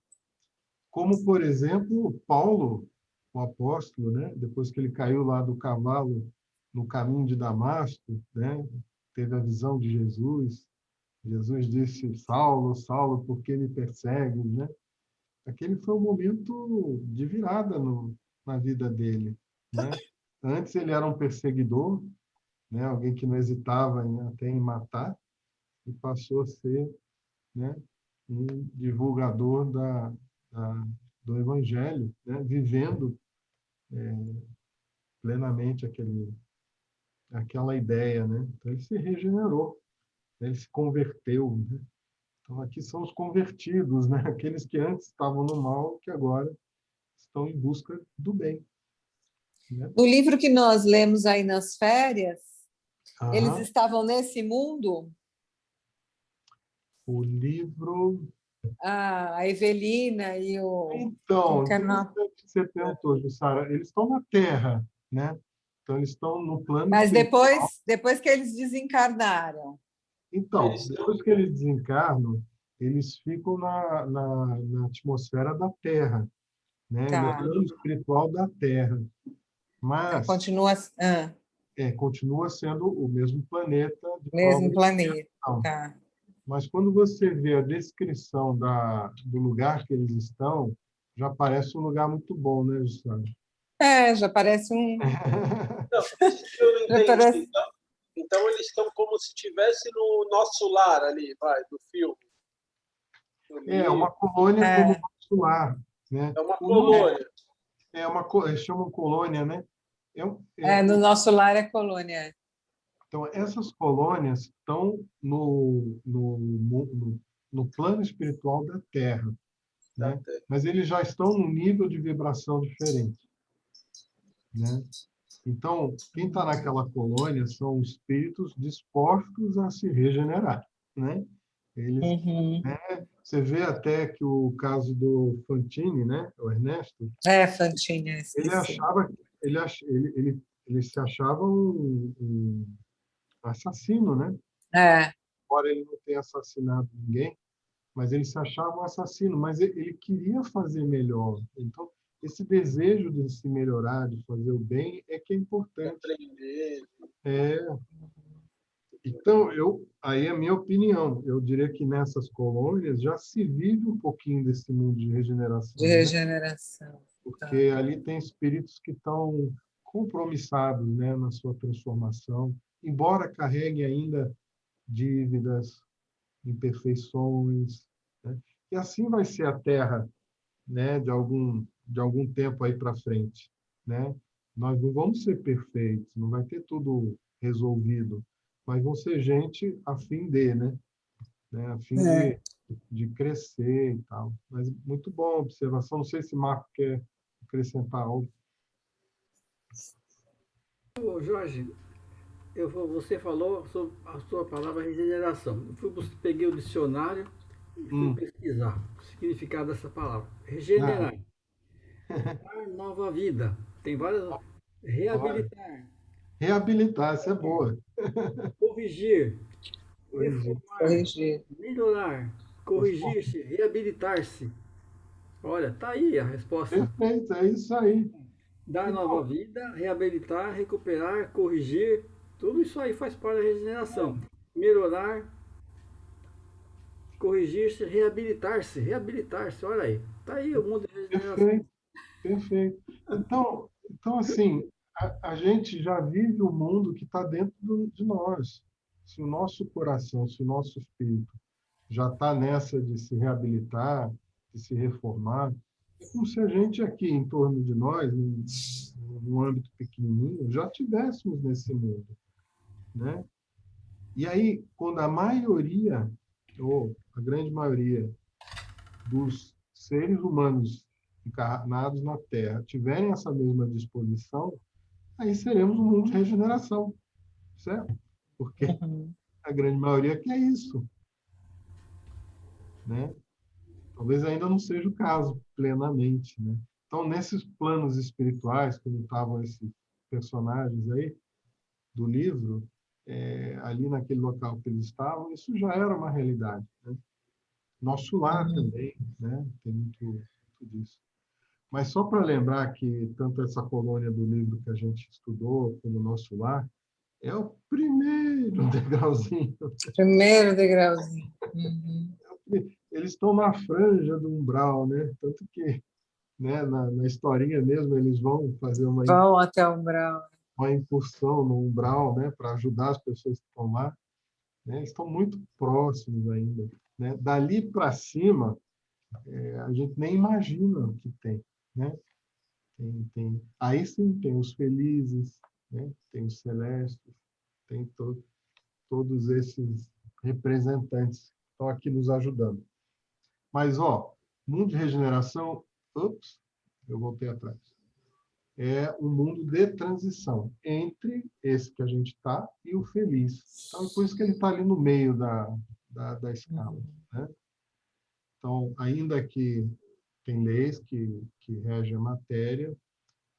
Como, por exemplo, Paulo, o apóstolo, né? Depois que ele caiu lá do cavalo no caminho de Damasco, né? Teve a visão de Jesus. Jesus disse: Saulo, Saulo, por que me persegues, né? Aquele foi um momento de virada na vida dele, né? Antes ele era um perseguidor, né? Alguém que não hesitava até em matar, e passou a ser, né? Um divulgador do Evangelho, né? Vivendo plenamente aquela ideia, né? Então, ele se regenerou, né? Ele se converteu, né? Então, aqui são os convertidos, né? Aqueles que antes estavam no mal, que agora estão em busca do bem, né? No livro que nós lemos aí nas férias, eles Aham. estavam nesse mundo? O livro... A Evelina e o... Como Então, que é o nome? interessante que você perguntou, Jussara. Eles estão na Terra, né? Então, eles estão no plano Mas espiritual. depois que eles desencarnaram. Então, Eles depois que eles desencarnam, eles ficam na atmosfera da Terra, né? No Tá. plano espiritual da Terra. Tá, Mas continua continua sendo o mesmo planeta de prova mesmo e planeta. expiação. Tá. Mas quando você vê a descrição do lugar que eles estão, já parece um lugar muito bom, né, Jussara? Já parece um... Não, isso que eu não Já entendi. parece... Então, eles estão como se estivesse no nosso lar ali, vai, do filme. É uma colônia como o nosso lar, né? É uma colônia. Eles chamam colônia, né? É, no nosso lar é colônia. Então, essas colônias estão no plano espiritual da Terra, né? Mas eles já estão num nível de vibração diferente, né? Então, quem está naquela colônia são espíritos dispostos a se regenerar, né? Eles, você vê até que o caso do Fantini, né? O Ernesto, Fantinha, ele esqueci. ele se achava um assassino, né? Embora ele não tenha assassinado ninguém, mas ele se achava um assassino, mas ele queria fazer melhor. Então, esse desejo de se melhorar, de fazer o bem, é que é importante. Aprender. Então, aí é a minha opinião. Eu diria que nessas colônias já se vive um pouquinho desse mundo de regeneração, De né? regeneração. Porque ali tem espíritos que estão compromissados, né, na sua transformação, embora carreguem ainda dívidas, imperfeições, né? E assim vai ser a Terra, né, de algum tempo aí para frente, né? Nós não vamos ser perfeitos, não vai ter tudo resolvido, mas vão ser gente a fim de, né? A fim de crescer e tal. Mas muito bom a observação. Não sei se Marco quer acrescentar algo. Ô, Jorge, você falou sobre a sua palavra regeneração. Peguei o dicionário e fui pesquisar o significado dessa palavra. Regenerar. Dar nova vida. Tem várias. Reabilitar. Reabilitar, essa é boa. Corrigir. Reformar. Corrigir. Melhorar. Corrigir-se. Reabilitar-se. Olha, tá aí a resposta. Perfeito, é isso aí. Dar nova vida, reabilitar, recuperar, corrigir. Tudo isso aí faz parte da regeneração. Melhorar, corrigir-se, reabilitar-se. Reabilitar-se, olha aí. Tá aí o mundo da regeneração. Perfeito, perfeito. Então assim, a gente já vive o mundo que está dentro de nós. Se o nosso coração, se o nosso espírito já está nessa de se reabilitar, de se reformar, é como se a gente aqui em torno de nós, num âmbito pequenininho, já tivéssemos nesse mundo, né? E aí, quando a maioria, ou a grande maioria dos seres humanos encarnados na Terra tiverem essa mesma disposição, aí seremos um mundo de regeneração, certo? Porque a grande maioria quer isso, né? Talvez ainda não seja o caso plenamente, né? Então, nesses planos espirituais, como estavam esses personagens aí do livro, ali naquele local que eles estavam, isso já era uma realidade, né? Nosso lar também, né? Tem muito disso. Mas só para lembrar que tanto essa colônia do livro que a gente estudou como o nosso lar é o primeiro degrauzinho. Primeiro degrauzinho. Eles estão na franja do umbral, né? Tanto que, né, na historinha mesmo eles vão fazer Vão até o umbral. Uma incursão no umbral, né, para ajudar as pessoas que estão lá, né? Eles estão muito próximos ainda, né? Dali para cima, a gente nem imagina o que tem, né? Aí sim tem os felizes, né? Tem os celestes, tem todos esses representantes que estão aqui nos ajudando. Mas, mundo de regeneração, eu voltei atrás. É um mundo de transição entre esse que a gente está e o feliz. Então, é por isso que ele está ali no meio da escala, né? Então, ainda que tem leis que regem a matéria,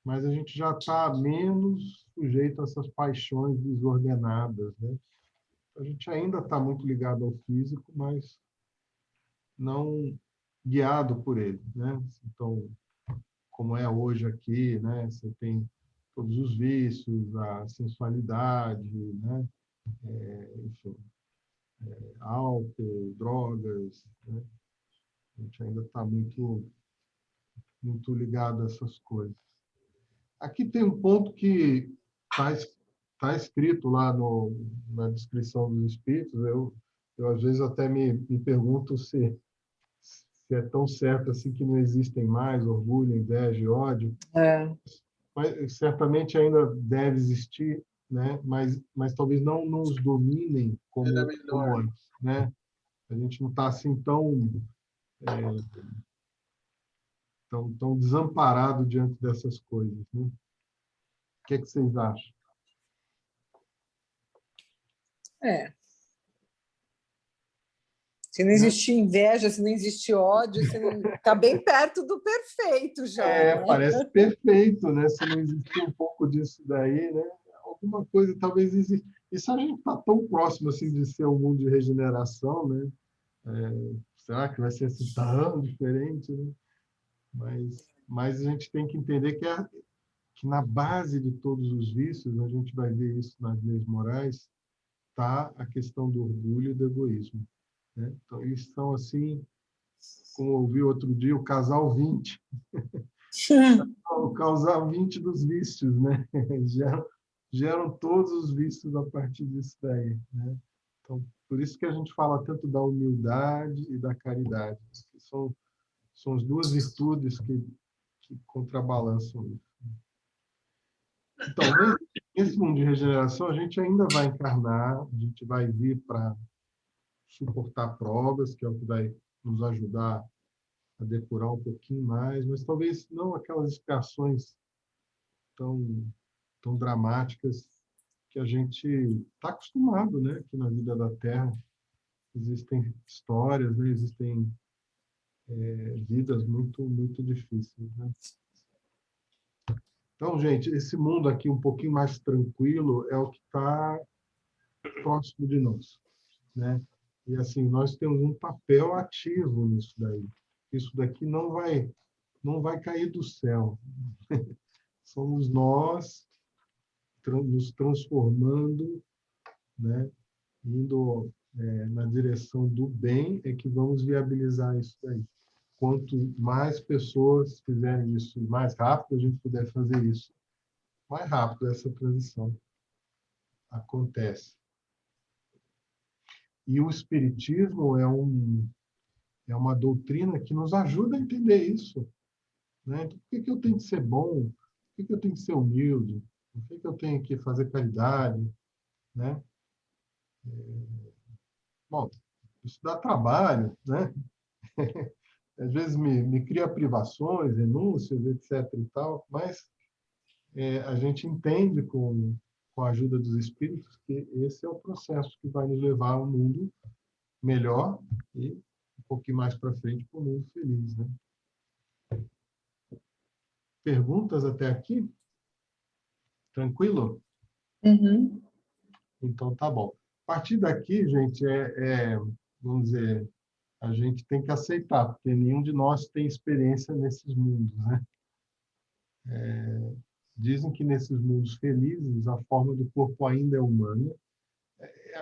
mas a gente já está menos sujeito a essas paixões desordenadas, né? A gente ainda está muito ligado ao físico, mas não guiado por ele, né? Então, como é hoje aqui, né? Você tem todos os vícios, a sensualidade, né? Enfim, álcool, drogas, né? A gente ainda está muito ligado a essas coisas. Aqui tem um ponto que está escrito lá na descrição dos Espíritos. Eu às vezes até me pergunto se é tão certo assim que não existem mais orgulho, inveja e ódio. Mas certamente ainda deve existir, né? Mas talvez não nos dominem como antes, né? A gente não está assim tão desamparado diante dessas coisas, né? O que vocês acham? Se não existe inveja, se não existe ódio, está bem perto do perfeito já. Né? Parece perfeito, né? Se não existir um pouco disso daí, né? Alguma coisa talvez exista. Isso a gente está tão próximo assim de ser um mundo de regeneração, né? Será que vai ser assim tão diferente, né? Mas a gente tem que entender que na base de todos os vícios, a gente vai ver isso nas leis morais, está a questão do orgulho e do egoísmo, né? Então, eles são assim, como eu ouvi outro dia, o casal 20. O casal 20 dos vícios, né? Geram todos os vícios a partir disso daí, né? Então, por isso que a gente fala tanto da humildade e da caridade, que são as duas virtudes que contrabalançam isso. Então, nesse mundo de regeneração, a gente ainda vai encarnar, a gente vai vir para suportar provas, que é o que vai nos ajudar a depurar um pouquinho mais, mas talvez não aquelas expiações tão dramáticas que a gente está acostumado, né? Aqui na vida da Terra existem histórias, né? Existem vidas muito difíceis, né? Então, gente, esse mundo aqui um pouquinho mais tranquilo é o que está próximo de nós, né? E assim, nós temos um papel ativo nisso daí. Isso daqui não vai cair do céu. Somos nós nos transformando, né? Indo na direção do bem, é que vamos viabilizar isso daí. Quanto mais pessoas fizerem isso, mais rápido a gente puder fazer isso, mais rápido essa transição acontece. E o Espiritismo é uma doutrina que nos ajuda a entender isso, né? Por que eu tenho que ser bom? Por que eu tenho que ser humilde? Por que eu tenho que fazer caridade, né? Bom, isso dá trabalho, né? Às vezes me cria privações, renúncias, etc. e tal, mas a gente entende com a ajuda dos espíritos que esse é o processo que vai nos levar a um mundo melhor e um pouquinho mais para frente para um mundo feliz, né? Perguntas até aqui? Tranquilo? Uhum. Então tá bom. A partir daqui, gente, vamos dizer, a gente tem que aceitar, porque nenhum de nós tem experiência nesses mundos, né? Dizem que nesses mundos felizes a forma do corpo ainda é humana.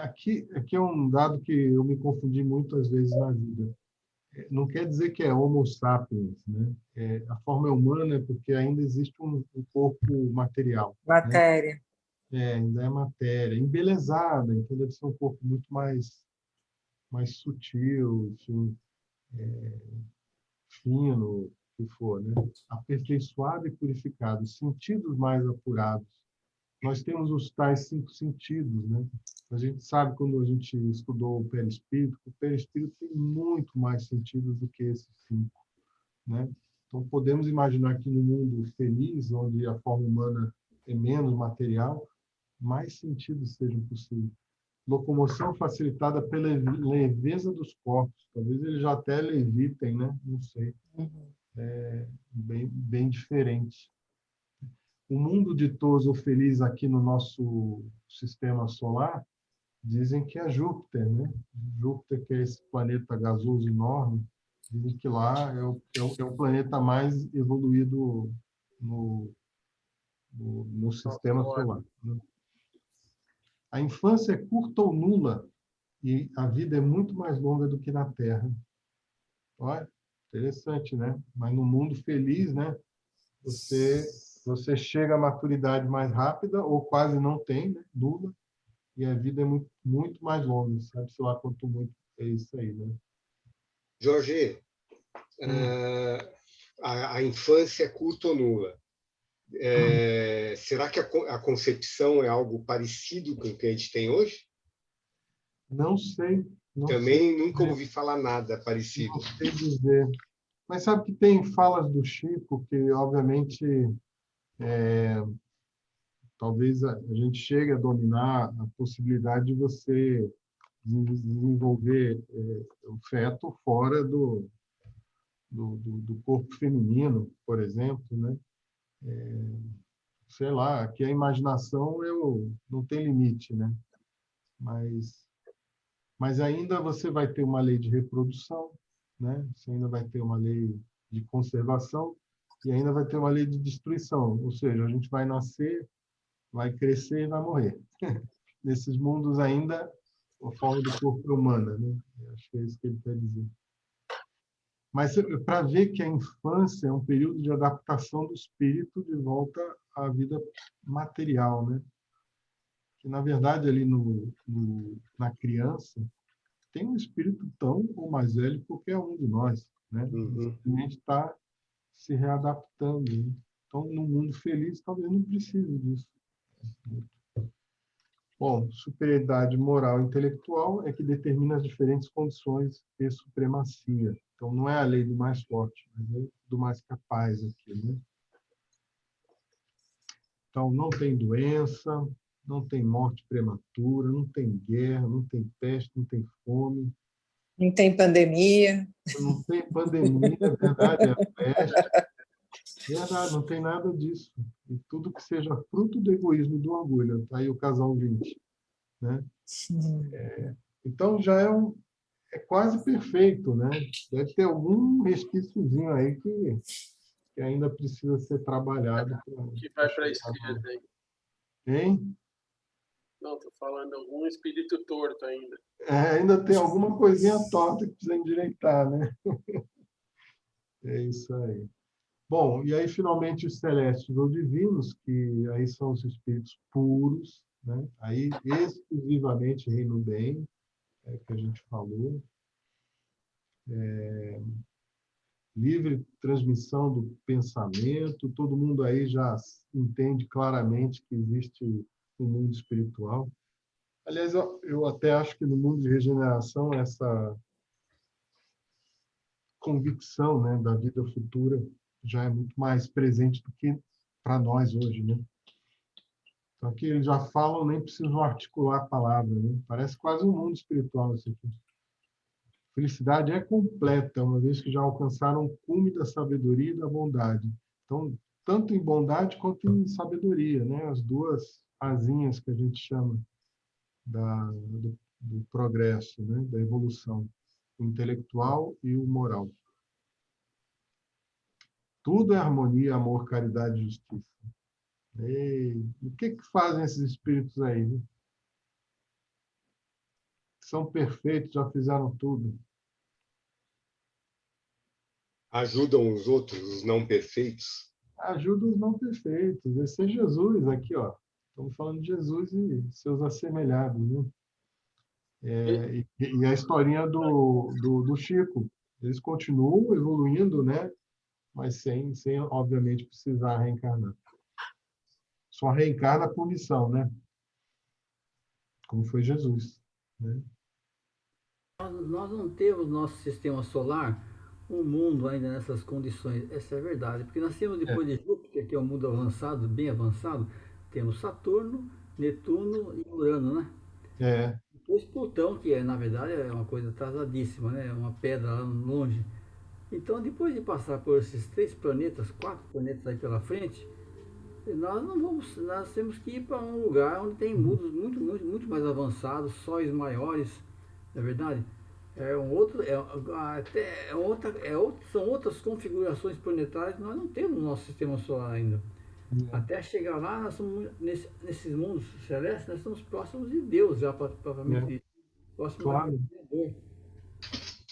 Aqui é um dado que eu me confundi muitas vezes na vida. Não quer dizer que é Homo sapiens, né? A forma é humana porque ainda existe um corpo material. Matéria. Né? Ainda é matéria, embelezada, então deve ser um corpo muito mais sutil, enfim, fino, que for, né? Aperfeiçoado e purificado, sentidos mais apurados. Nós temos os tais 5 sentidos, né? A gente sabe, quando a gente estudou o perispírito, que o perispírito tem muito mais sentidos do que esses 5, né? Então, podemos imaginar que no mundo feliz, onde a forma humana é menos material, mais sentidos sejam possíveis. Locomoção facilitada pela leveza dos corpos. Talvez eles já até levitem, né? Não sei. É bem diferente. O mundo ditoso ou feliz aqui no nosso sistema solar, dizem que é Júpiter, né? Júpiter, que é esse planeta gasoso enorme, dizem que lá é o planeta mais evoluído no sistema solar, né? A infância é curta ou nula e a vida é muito mais longa do que na Terra. Olha, interessante, né? Mas no mundo feliz, né? Você chega à maturidade mais rápida ou quase não tem, né? Nula, e a vida é muito, muito mais longa. Sabe-se lá quanto muito é isso aí, né? Jorge, a infância é curta ou nula? Será que a concepção é algo parecido com o que a gente tem hoje? Não sei. Também nunca ouvi falar nada parecido. Não sei dizer. Mas sabe que tem falas do Chico que, obviamente, talvez a gente chegue a dominar a possibilidade de você desenvolver o feto fora do corpo feminino, por exemplo, né? Sei lá, que a imaginação não tem limite, né? Mas ainda você vai ter uma lei de reprodução, né? Você ainda vai ter uma lei de conservação e ainda vai ter uma lei de destruição. Ou seja, a gente vai nascer, vai crescer e vai morrer. Nesses mundos ainda, a forma do corpo é humana, né? Acho que é isso que ele quer dizer. Mas para ver que a infância é um período de adaptação do espírito de volta à vida material, né? Que, na verdade, ali na criança, tem um espírito tão ou mais velho que qualquer um de nós, né? Simplesmente está se readaptando, né? Então, no mundo feliz, talvez não precise disso. Bom, superioridade moral e intelectual é que determina as diferentes condições de supremacia. Então, não é a lei do mais forte, mas é do mais capaz aqui, né? Então, não tem doença, não tem morte prematura, não tem guerra, não tem peste, não tem fome. Não tem pandemia. Não tem pandemia, é verdade, é peste. Verdade, não tem nada disso. E tudo que seja fruto do egoísmo e do orgulho. Está aí o casal 20. Né? Então, já é quase perfeito, né? Deve ter algum resquíciozinho aí que ainda precisa ser trabalhado. Que vai para a esquerda aí. Hein? Não, estou falando algum espírito torto ainda. Ainda tem alguma coisinha torta que precisa endireitar, né? É isso aí. Bom, e aí, finalmente, os celestes ou divinos, que aí são os espíritos puros, né? Aí, exclusivamente, reino bem, que a gente falou. Livre transmissão do pensamento, todo mundo aí já entende claramente que existe um mundo espiritual. Aliás, eu até acho que no mundo de regeneração, essa convicção, né, da vida futura já é muito mais presente do que para nós hoje, né? Então, aqui eles já falam, nem precisam articular a palavra, né? Parece quase um mundo espiritual isso aqui. Felicidade é completa, uma vez que já alcançaram o cume da sabedoria e da bondade. Então, tanto em bondade quanto em sabedoria, né? As duas asinhas que a gente chama do progresso, né? Da evolução, o intelectual e o moral. Tudo é harmonia, amor, caridade e justiça. E o que fazem esses espíritos aí? Né? São perfeitos, já fizeram tudo. Ajudam os outros, os não perfeitos? Ajudam os não perfeitos. Esse é Jesus aqui, ó. Estamos falando de Jesus e seus assemelhados, né? E a historinha do Chico. Eles continuam evoluindo, né? mas sem obviamente, precisar reencarnar. Só reencarna por missão, né? Como foi Jesus, né? Nós não temos no nosso sistema solar um mundo ainda nessas condições. Essa é a verdade. Porque nós temos, depois de Júpiter, que é um mundo avançado, bem avançado, temos Saturno, Netuno e Urano, né? Depois Plutão, que na verdade é uma coisa atrasadíssima, né? É uma pedra lá longe. Então, depois de passar por esses 3 planetas, 4 planetas aí pela frente, nós não vamos, nós temos que ir para um lugar onde tem mundos muito mais avançados, sóis maiores, não é verdade? É um outro, são outras configurações planetárias que nós não temos no nosso sistema solar ainda. Até chegar lá, nós somos, nesses mundos celestes, nós estamos próximos de Deus, já provavelmente. Claro.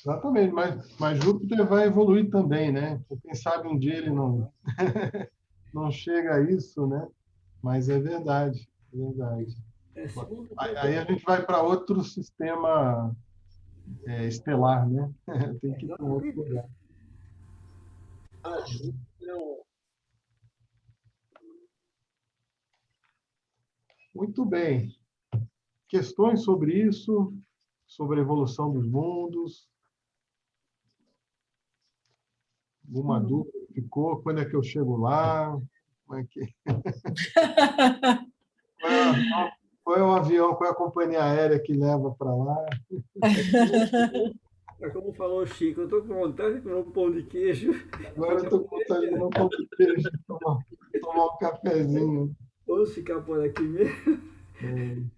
Exatamente, mas Júpiter vai evoluir também, né? Quem sabe um dia ele não, não chega a isso, né? Mas é verdade, é verdade. Aí a gente vai para outro sistema estelar, né? Tem que ir para outro lugar. Muito bem. Questões sobre isso, sobre a evolução dos mundos? Alguma dúvida ficou? Quando é que eu chego lá? Como é que... Qual é o avião, qual é a companhia aérea que leva para lá? Como falou o Chico, eu estou com vontade de comer um pão de queijo. Agora eu estou com vontade de comer um pão de queijo, tomar um cafezinho. Vamos ficar por aqui mesmo.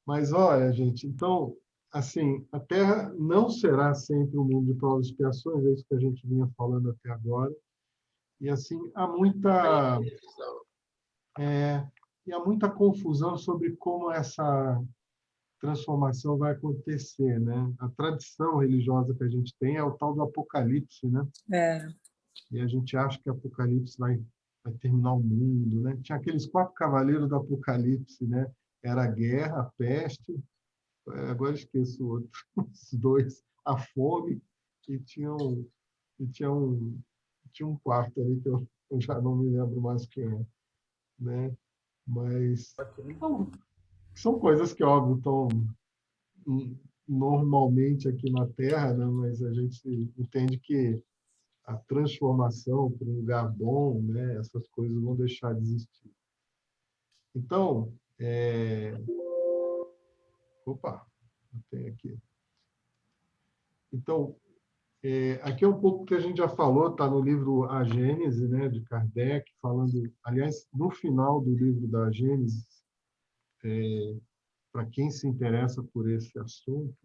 Mas olha, gente, então, assim, a Terra não será sempre um mundo de provas e expiações, é isso que a gente vinha falando até agora. E assim, há muita confusão sobre como essa transformação vai acontecer, né? A tradição religiosa que a gente tem é o tal do Apocalipse, né? E a gente acha que o Apocalipse vai terminar o mundo, né? Tinha aqueles 4 cavaleiros do Apocalipse, né? Era a guerra, a peste, agora esqueço o outro, os 2, a fome, e tinha um quarto ali que eu já não me lembro mais quem é, né? Mas são coisas que, óbvio, estão normalmente aqui na Terra, né? Mas a gente entende que a transformação para um lugar bom, né? Essas coisas vão deixar de existir. Então, opa, tem aqui. Então, aqui é um pouco que a gente já falou, está no livro A Gênese, né, de Kardec, falando, aliás, no final do livro da Gênese, para quem se interessa por esse assunto,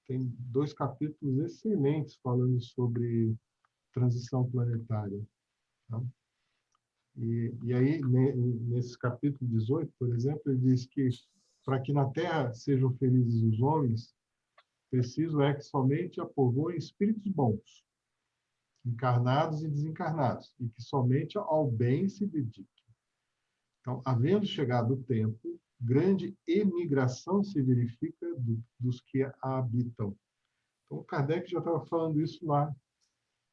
tem 2 capítulos excelentes falando sobre transição planetária. Tá? E aí, nesse capítulo 18, por exemplo, ele diz que para que na Terra sejam felizes os homens, preciso é que somente a povoem espíritos bons, encarnados e desencarnados, e que somente ao bem se dediquem. Então, havendo chegado o tempo, grande emigração se verifica dos que a habitam. Então, Kardec já estava falando isso lá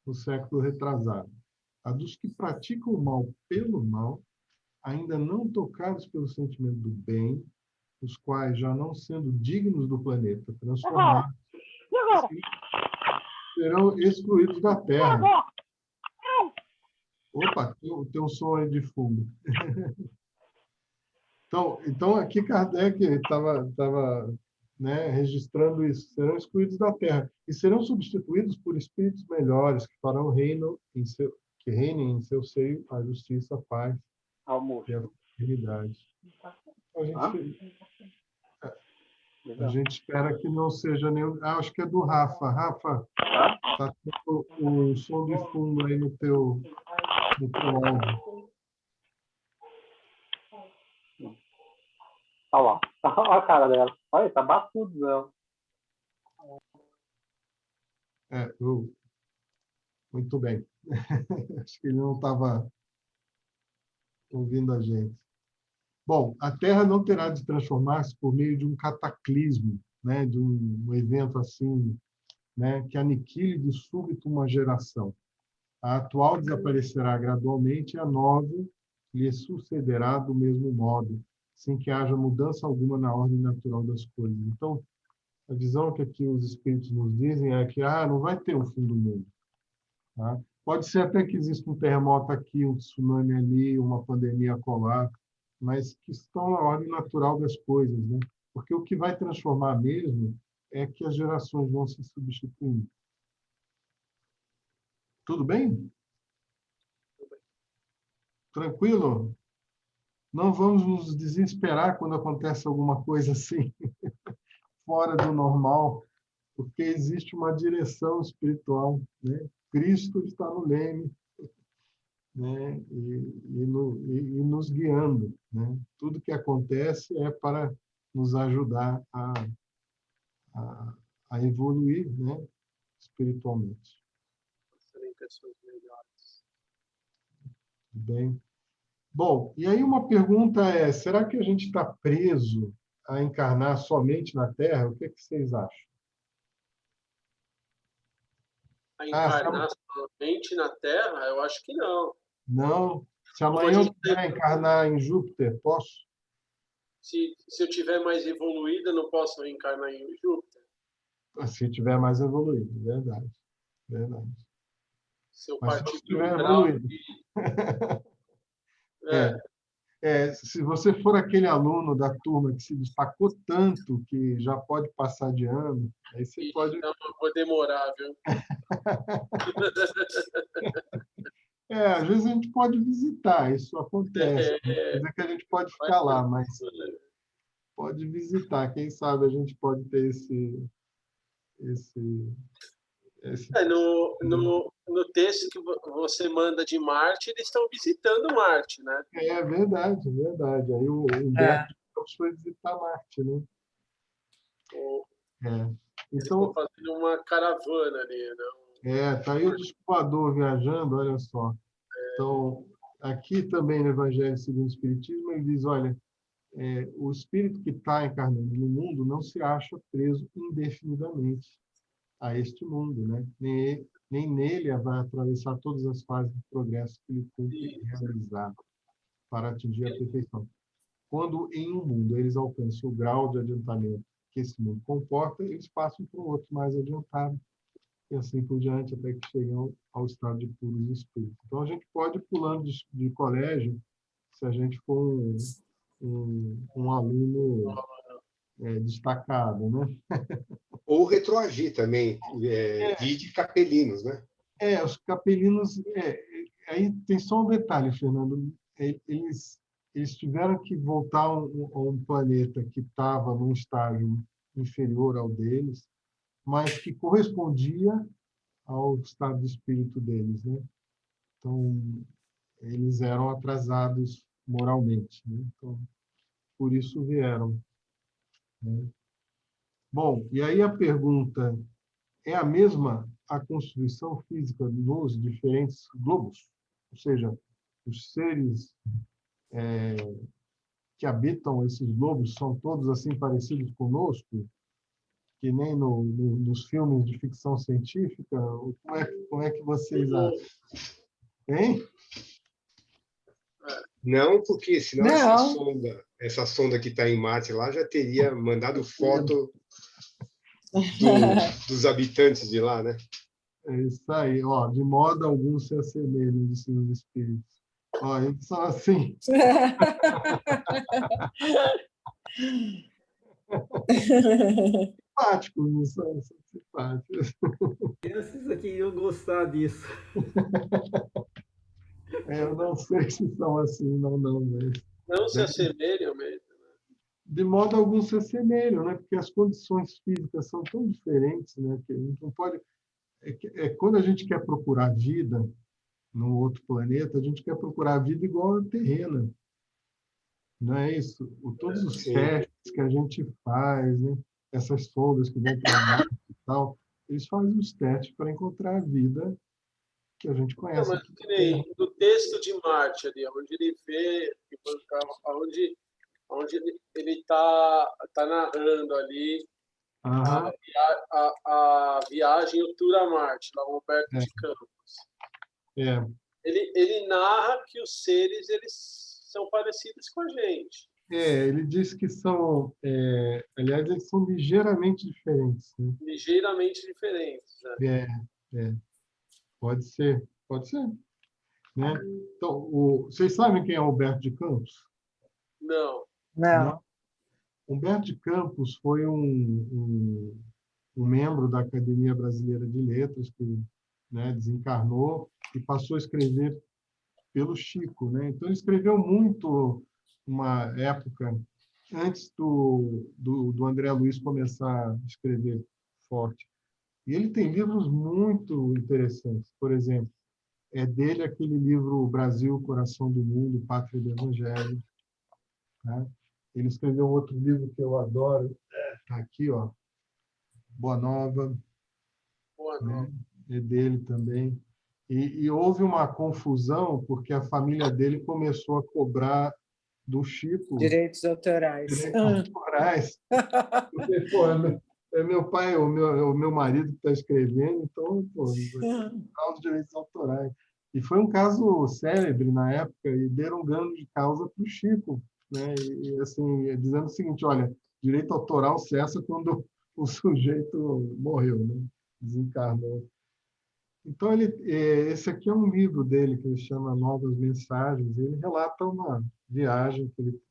no século retrasado. A dos que praticam o mal pelo mal, ainda não tocados pelo sentimento do bem, os quais, já não sendo dignos do planeta transformados, serão excluídos da Terra. Opa, tem um som aí de fundo. Então aqui Kardec estava registrando isso. Serão excluídos da Terra e serão substituídos por espíritos melhores que farão que reinem em seu seio a justiça, a paz e a fraternidade. A gente espera que não seja nenhum... acho que é do Rafa. Rafa, está tendo o som de fundo aí no teu áudio. Olha lá. Olha a cara dela. Olha, tá batudo dela. Muito bem. Acho que ele não estava ouvindo a gente. Bom, a Terra não terá de transformar-se por meio de um cataclismo, né, de um evento assim, né, que aniquile de súbito uma geração. A atual desaparecerá gradualmente e a nova lhe sucederá do mesmo modo, sem que haja mudança alguma na ordem natural das coisas. Então, a visão que aqui os espíritos nos dizem é que não vai ter um fim do mundo. Tá? Pode ser até que exista um terremoto aqui, um tsunami ali, uma pandemia acolá, mas que estão na ordem natural das coisas, né? Porque o que vai transformar mesmo é que as gerações vão se substituindo. Tudo bem? Tranquilo? Não vamos nos desesperar quando acontece alguma coisa assim, fora do normal, porque existe uma direção espiritual, né? Cristo está no leme, né? E nos guiando, né? Tudo que acontece é para nos ajudar a evoluir, né? Espiritualmente. Serem pessoas melhores. Bem. Bom, e aí uma pergunta é, será que a gente está preso a encarnar somente na Terra? O que vocês acham? A encarnar somente na Terra? Eu acho que não. Não. Se amanhã eu quiser encarnar em Júpiter, posso? Se eu tiver mais evoluído, eu não posso reencarnar em Júpiter? Se tiver mais evoluído, verdade. Verdade. Se eu Mas partir se tiver para um grau evoluído. de... Se você for aquele aluno da turma que se destacou tanto que já pode passar de ano, aí você pode... Não, eu vou demorar, viu? Às vezes a gente pode visitar, isso acontece. Não quer dizer que a gente pode ficar lá, mas pode visitar. Quem sabe a gente pode ter esse no texto que você manda de Marte, eles estão visitando Marte, né? É verdade, verdade. Aí o Humberto foi visitar Marte, né? Então, estão fazendo uma caravana ali, né? tá aí o disco voador viajando, olha só. Então, aqui também no Evangelho segundo o Espiritismo, ele diz, olha, o espírito que está encarnando no mundo não se acha preso indefinidamente a este mundo, né? Nem nele vai atravessar todas as fases do progresso que ele cumpre realizar para atingir a perfeição. Quando em um mundo eles alcançam o grau de adiantamento que esse mundo comporta, eles passam para um outro mais adiantado, e assim por diante, até que chegam ao estado de puros espíritos. Então, a gente pode ir pulando de colégio, se a gente for um aluno destacado, né? Ou retroagir também, vide capelinos, né? Os capelinos... aí tem só um detalhe, Fernando. Eles tiveram que voltar a um planeta que estava num estágio inferior ao deles, mas que correspondia ao estado de espírito deles, né? Então, eles eram atrasados moralmente, né? Então, por isso vieram, né? Bom, e aí a pergunta é a mesma a constituição física nos diferentes globos? Ou seja, os seres que habitam esses globos são todos assim parecidos conosco? Que nem nos filmes de ficção científica? Como é que vocês acham? Hein? Não, porque senão essa sonda que está em Marte lá já teria mandado foto dos habitantes de lá, né? É isso aí. Ó, de modo algum se assemelham, dizem os espíritos. Ó, eles são assim. Simpáticos, não são simpáticos. Crianças aqui iam gostar disso. Eu não sei se são assim, não, mas... Não se assemelham mesmo. De modo algum se assemelham, né? Porque as condições físicas são tão diferentes, né? Que a gente não pode... quando a gente quer procurar vida no outro planeta, a gente quer procurar vida igual a terrena. Não é isso? Todos os testes que a gente faz, né? Essas sondas que vão para Marte e tal, eles fazem os testes para encontrar a vida que a gente conhece. Não, mas que nem no texto de Marte ali, onde ele vê, onde ele está narrando ali a viagem, o tour a Marte, lá o Humberto de Campos. É. Ele narra que os seres eles são parecidos com a gente. Ele diz que são, aliás, eles são ligeiramente diferentes, né? Ligeiramente diferentes. Né? Pode ser, né? Então, vocês sabem quem é Humberto de Campos? Não. Não. Humberto de Campos foi um membro da Academia Brasileira de Letras que, né, desencarnou e passou a escrever pelo Chico, né? Então, ele escreveu muito uma época antes do André Luiz começar a escrever forte. E ele tem livros muito interessantes. Por exemplo, é dele aquele livro Brasil, Coração do Mundo, Pátria do Evangelho. Né? Ele escreveu um outro livro que eu adoro, está aqui, ó, Boa Nova. Boa Né? Nova. É dele também. E houve uma confusão, porque a família dele começou a cobrar do Chico Direitos autorais. Porque, pô, é meu pai, o meu marido que está escrevendo, então, pô, os direitos autorais. E foi um caso célebre na época, e deram ganho de causa para o Chico, né? E, assim, dizendo o seguinte, olha, direito autoral cessa quando o sujeito morreu, né? Desencarnou. Então, esse aqui é um livro dele que ele chama Novas Mensagens. Ele relata uma viagem que ele,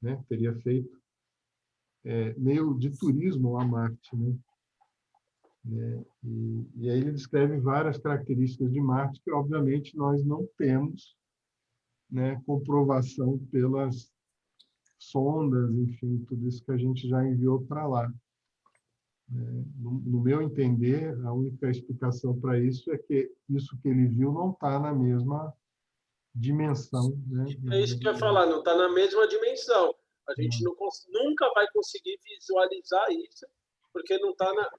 né, teria feito, meio de turismo a Marte, né? E aí ele descreve várias características de Marte que, obviamente, nós não temos, né, comprovação pelas sondas, enfim, tudo isso que a gente já enviou para lá. No meu entender, a única explicação para isso é que isso que ele viu não está na mesma dimensão, né? É isso que eu ia falar, não está na mesma dimensão. A gente nunca vai conseguir visualizar isso, porque não está na...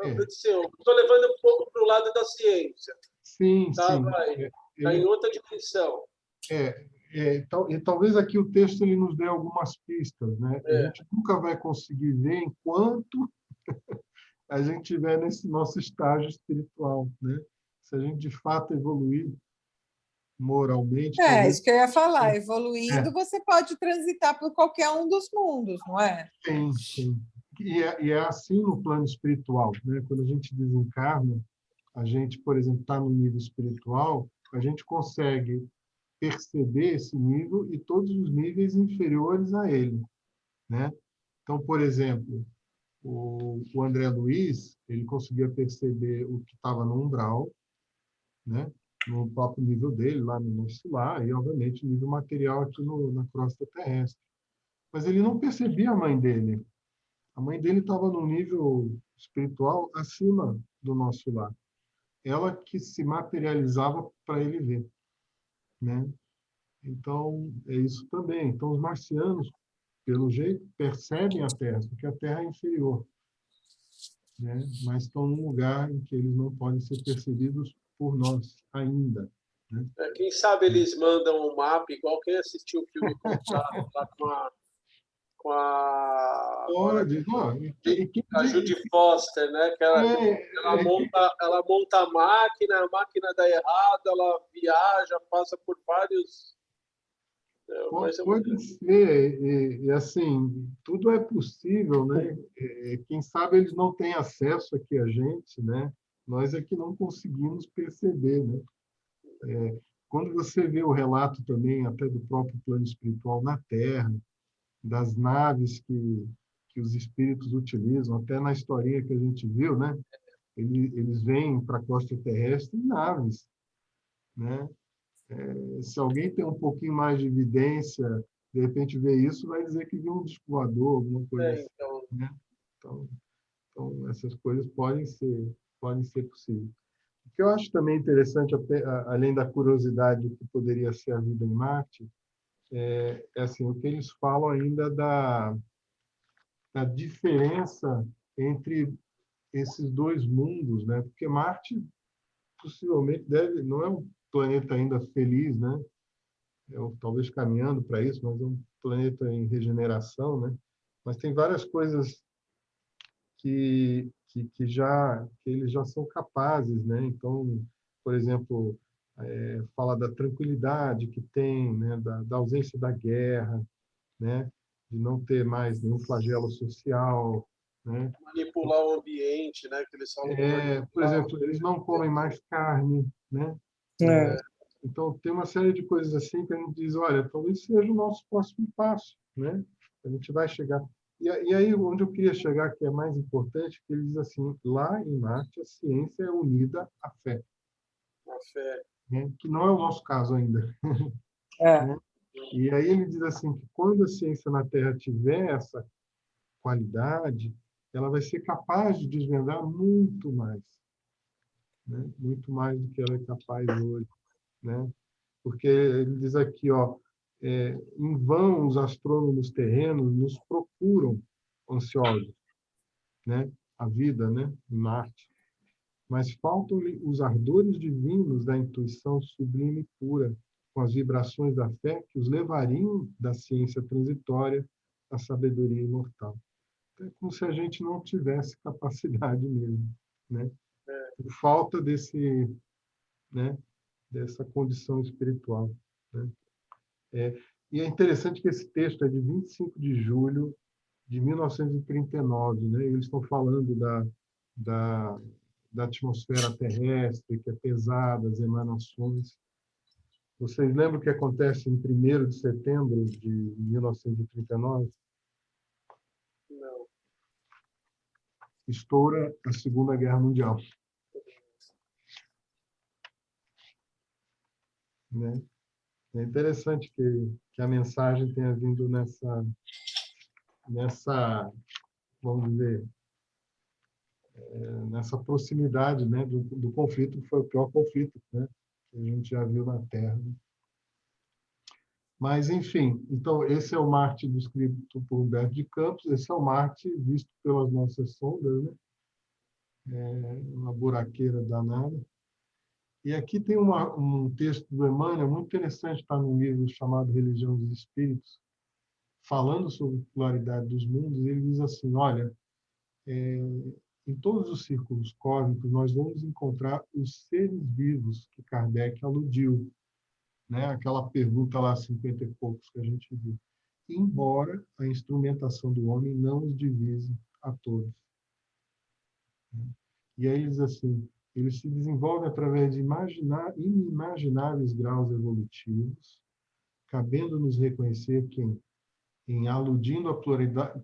Eu estou levando um pouco para o lado da ciência. Sim, tá? sim. Está em outra dimensão. E talvez aqui o texto ele nos dê algumas pistas, né? A gente nunca vai conseguir ver enquanto a gente estiver nesse nosso estágio espiritual, né? Se a gente de fato evoluir moralmente... talvez... isso que eu ia falar. Evoluindo, você pode transitar por qualquer um dos mundos, não é? Sim, sim. E é assim no plano espiritual, né? Quando a gente desencarna, a gente, por exemplo, está no nível espiritual, a gente consegue perceber esse nível e todos os níveis inferiores a ele, né? Então, por exemplo, o André Luiz, ele conseguia perceber o que estava no umbral, né? No próprio nível dele, lá no nosso lar, e, obviamente, o nível material aqui na crosta terrestre. Mas ele não percebia a mãe dele. A mãe dele estava no nível espiritual acima do nosso lar. Ela que se materializava para ele ver, né? Então, é isso também. Então, os marcianos, pelo jeito, percebem a Terra, porque a Terra é inferior, né? Mas estão num lugar em que eles não podem ser percebidos por nós ainda, né? Quem sabe eles mandam um mapa, igual quem assistiu o filme Contato, lá com a... Pode, a Judy Foster, né? Que ela monta a máquina dá errado, ela viaja, passa por vários... Pode ser, e assim, tudo é possível, né? Quem sabe eles não têm acesso aqui a gente, né? Nós é que não conseguimos perceber, né? Quando você vê o relato também até do próprio plano espiritual na Terra, das naves que os espíritos utilizam, até na historinha que a gente viu, né? Eles vêm para a costa terrestre em naves, né? Se alguém tem um pouquinho mais de evidência, de repente vê isso, vai dizer que viu um disco voador, alguma coisa assim, né? Então, essas coisas podem ser possíveis. O que eu acho também interessante, além da curiosidade do que poderia ser a vida em Marte, é assim, o que eles falam ainda da diferença entre esses dois mundos, né? Porque Marte possivelmente não é um planeta ainda feliz, né? Talvez caminhando para isso, mas é um planeta em regeneração, né? Mas tem várias coisas que eles já são capazes, né? Então, por exemplo, fala da tranquilidade que tem, né, da ausência da guerra, né, de não ter mais nenhum flagelo social, né? Manipular o ambiente, né? Que eles falam Por exemplo, eles não comem mais carne, né? Então, tem uma série de coisas assim que a gente diz, olha, talvez seja o nosso próximo passo, né? A gente vai chegar. E aí, onde eu queria chegar, que é mais importante, que ele diz assim, lá em Marte, a ciência é unida à fé. A fé. Né? Que não é o nosso caso ainda. Né? E aí ele diz assim, que quando a ciência na Terra tiver essa qualidade, ela vai ser capaz de desvendar muito mais. Né? Muito mais do que ela é capaz hoje. Né? Porque ele diz aqui, ó, em vão os astrônomos terrenos nos procuram ansiosos, né? A vida, né? Em Marte. Mas faltam-lhe os ardores divinos da intuição sublime e pura, com as vibrações da fé que os levariam da ciência transitória à sabedoria imortal. Então, é como se a gente não tivesse capacidade mesmo, né? Por falta desse, né? Dessa condição espiritual, né? E é interessante que esse texto é de 25 de julho de 1939, né? Eles estão falando da atmosfera terrestre, que é pesada, as emanações. Vocês lembram o que acontece em 1º de setembro de 1939? Não. Estoura a Segunda Guerra Mundial. Né? É interessante que a mensagem tenha vindo nessa, vamos dizer, nessa proximidade, né, do conflito, que foi o pior conflito, né, que a gente já viu na Terra. Né? Mas, enfim, então, esse é o Marte descrito por Humberto de Campos, esse é o Marte visto pelas nossas sondas, né? Uma buraqueira danada. E aqui tem um texto do Emmanuel muito interessante, está num livro chamado Religião dos Espíritos, falando sobre a pluralidade dos mundos. Ele diz assim, olha, em todos os círculos cósmicos nós vamos encontrar os seres vivos que Kardec aludiu, né? Aquela pergunta lá, 50 e poucos que a gente viu. Embora a instrumentação do homem não os divise a todos. E aí ele diz assim, eles se desenvolvem através de inimagináveis graus evolutivos, cabendo-nos reconhecer que, em aludindo à pluralidade,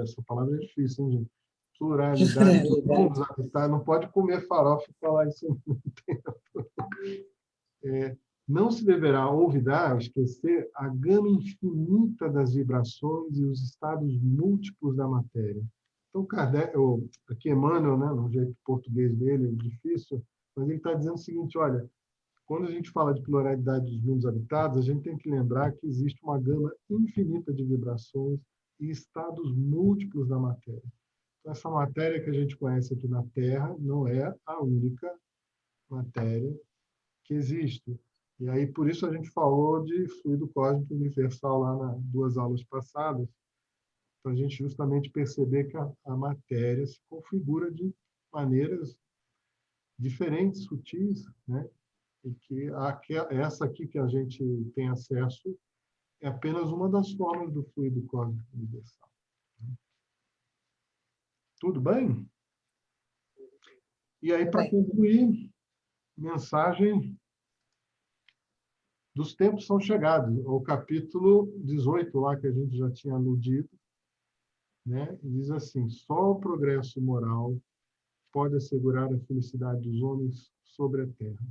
essa palavra é difícil, hein, gente? Pluralidade dos mundos habitados, não pode comer farofa e falar isso ao mesmo tempo. Não se deverá olvidar, esquecer, a gama infinita das vibrações e os estados múltiplos da matéria. Então, Kardec, aqui Emmanuel, né, no jeito português dele, é difícil, mas ele está dizendo o seguinte, olha, quando a gente fala de pluralidade dos mundos habitados, a gente tem que lembrar que existe uma gama infinita de vibrações e estados múltiplos da matéria. Então, essa matéria que a gente conhece aqui na Terra não é a única matéria que existe. E aí, por isso, a gente falou de fluido cósmico universal lá nas 2 aulas passadas, para a gente justamente perceber que a matéria se configura de maneiras diferentes, sutis, né? E que essa aqui que a gente tem acesso é apenas uma das formas do fluido cósmico universal. Tudo bem? E aí, para concluir, mensagem dos tempos são chegados, o capítulo 18 lá que a gente já tinha aludido, né? Diz assim, só o progresso moral pode assegurar a felicidade dos homens sobre a Terra.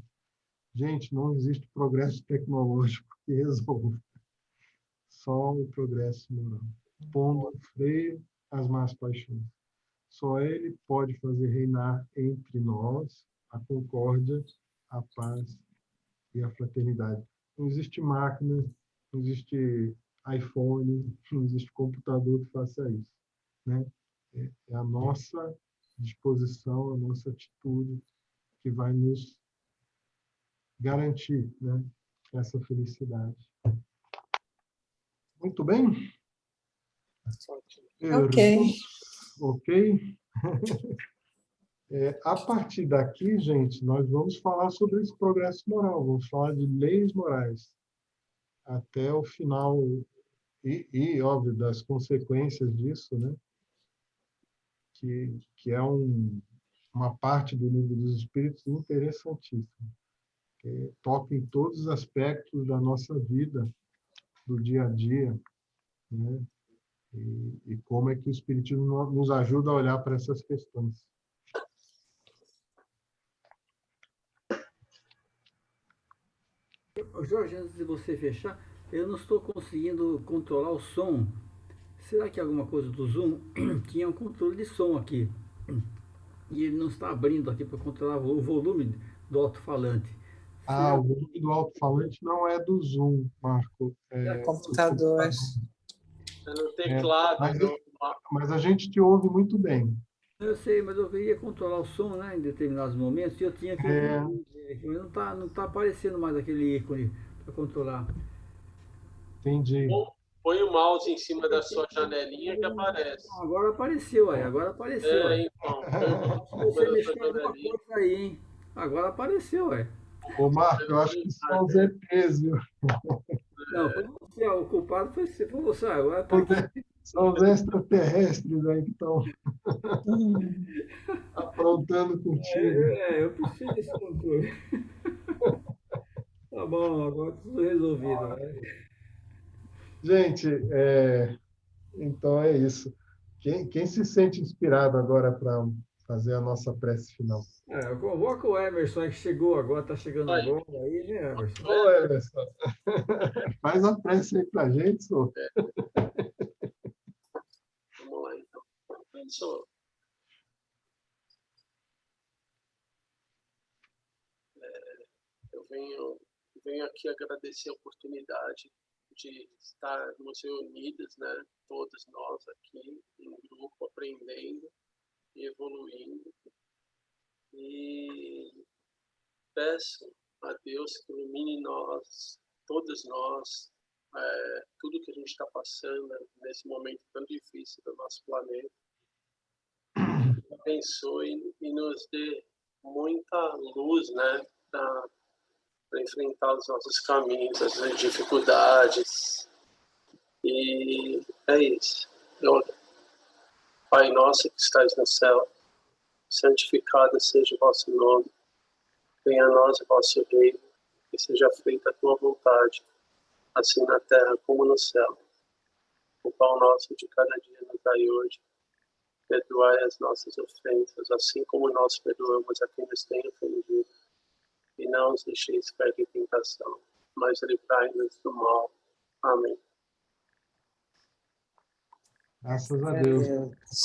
Gente, não existe progresso tecnológico que resolva. Só o progresso moral. Pondo freio às más paixões. Só ele pode fazer reinar entre nós a concórdia, a paz e a fraternidade. Não existe máquina, não existe iPhone, não existe computador que faça isso, né? É a nossa disposição, a nossa atitude que vai nos garantir, né, essa felicidade. Muito bem? Ok. Ok. A partir daqui, gente, nós vamos falar sobre esse progresso moral, vamos falar de leis morais, até o final, e óbvio, das consequências disso, né? Que é uma parte do livro dos Espíritos interessantíssima, que toca em todos os aspectos da nossa vida, do dia a dia, né? E como é que o Espiritismo nos ajuda a olhar para essas questões. Jorge, antes de você fechar, eu não estou conseguindo controlar o som. Será que é alguma coisa do Zoom? Tinha um controle de som aqui. E ele não está abrindo aqui para controlar o volume do alto-falante. O volume do alto-falante não é do Zoom, Marco. É computador. É no teclado. Mas a gente te ouve muito bem. Eu sei, mas eu queria controlar o som, né, em determinados momentos, e eu tinha que... Não está aparecendo mais aquele ícone para controlar. Entendi. Põe o mouse em cima da sua janelinha que aparece. Agora apareceu, aí. Agora apareceu. Então. Você mexeu alguma coisa aí, hein? Agora apareceu, ué. Ô, Marco, eu acho que são os ETs, viu? Não, foi você, o culpado foi você. Agora são os extraterrestres aí que estão aprontando contigo. Eu preciso desse controle. Tá bom, agora tudo resolvido. Né? Gente, então é isso. Quem se sente inspirado agora para fazer a nossa prece final? Eu convoco o Emerson, que chegou agora, está chegando agora aí, né, Emerson? Ô, Emerson, faz a prece aí para a gente, senhor. Vamos lá, então. Emerson, eu venho aqui agradecer a oportunidade de estarmos reunidos, né, todos nós aqui, em grupo, aprendendo e evoluindo. E peço a Deus que ilumine todos nós, tudo que a gente está passando nesse momento tão difícil do nosso planeta. Abençoe e nos dê muita luz, né, para enfrentar os nossos caminhos, as dificuldades. E é isso. Pai nosso que estais no céu, santificado seja o vosso nome. Venha a nós o vosso reino, que seja feita a tua vontade, assim na terra como no céu. O pão nosso de cada dia nos dai hoje. Perdoai as nossas ofensas, assim como nós perdoamos a quem nos tem ofendido. E não os deixeis cair em tentação, mas livrai-nos do mal. Amém. Graças a Deus.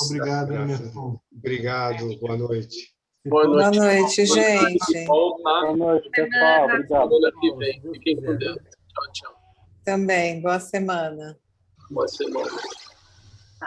Obrigado, Emerson. Obrigado, boa noite. Boa noite, gente. Boa noite, pessoal. Obrigado. Semana que vem. Fiquem com Deus. Tchau, tchau. Também. Boa semana. Boa semana.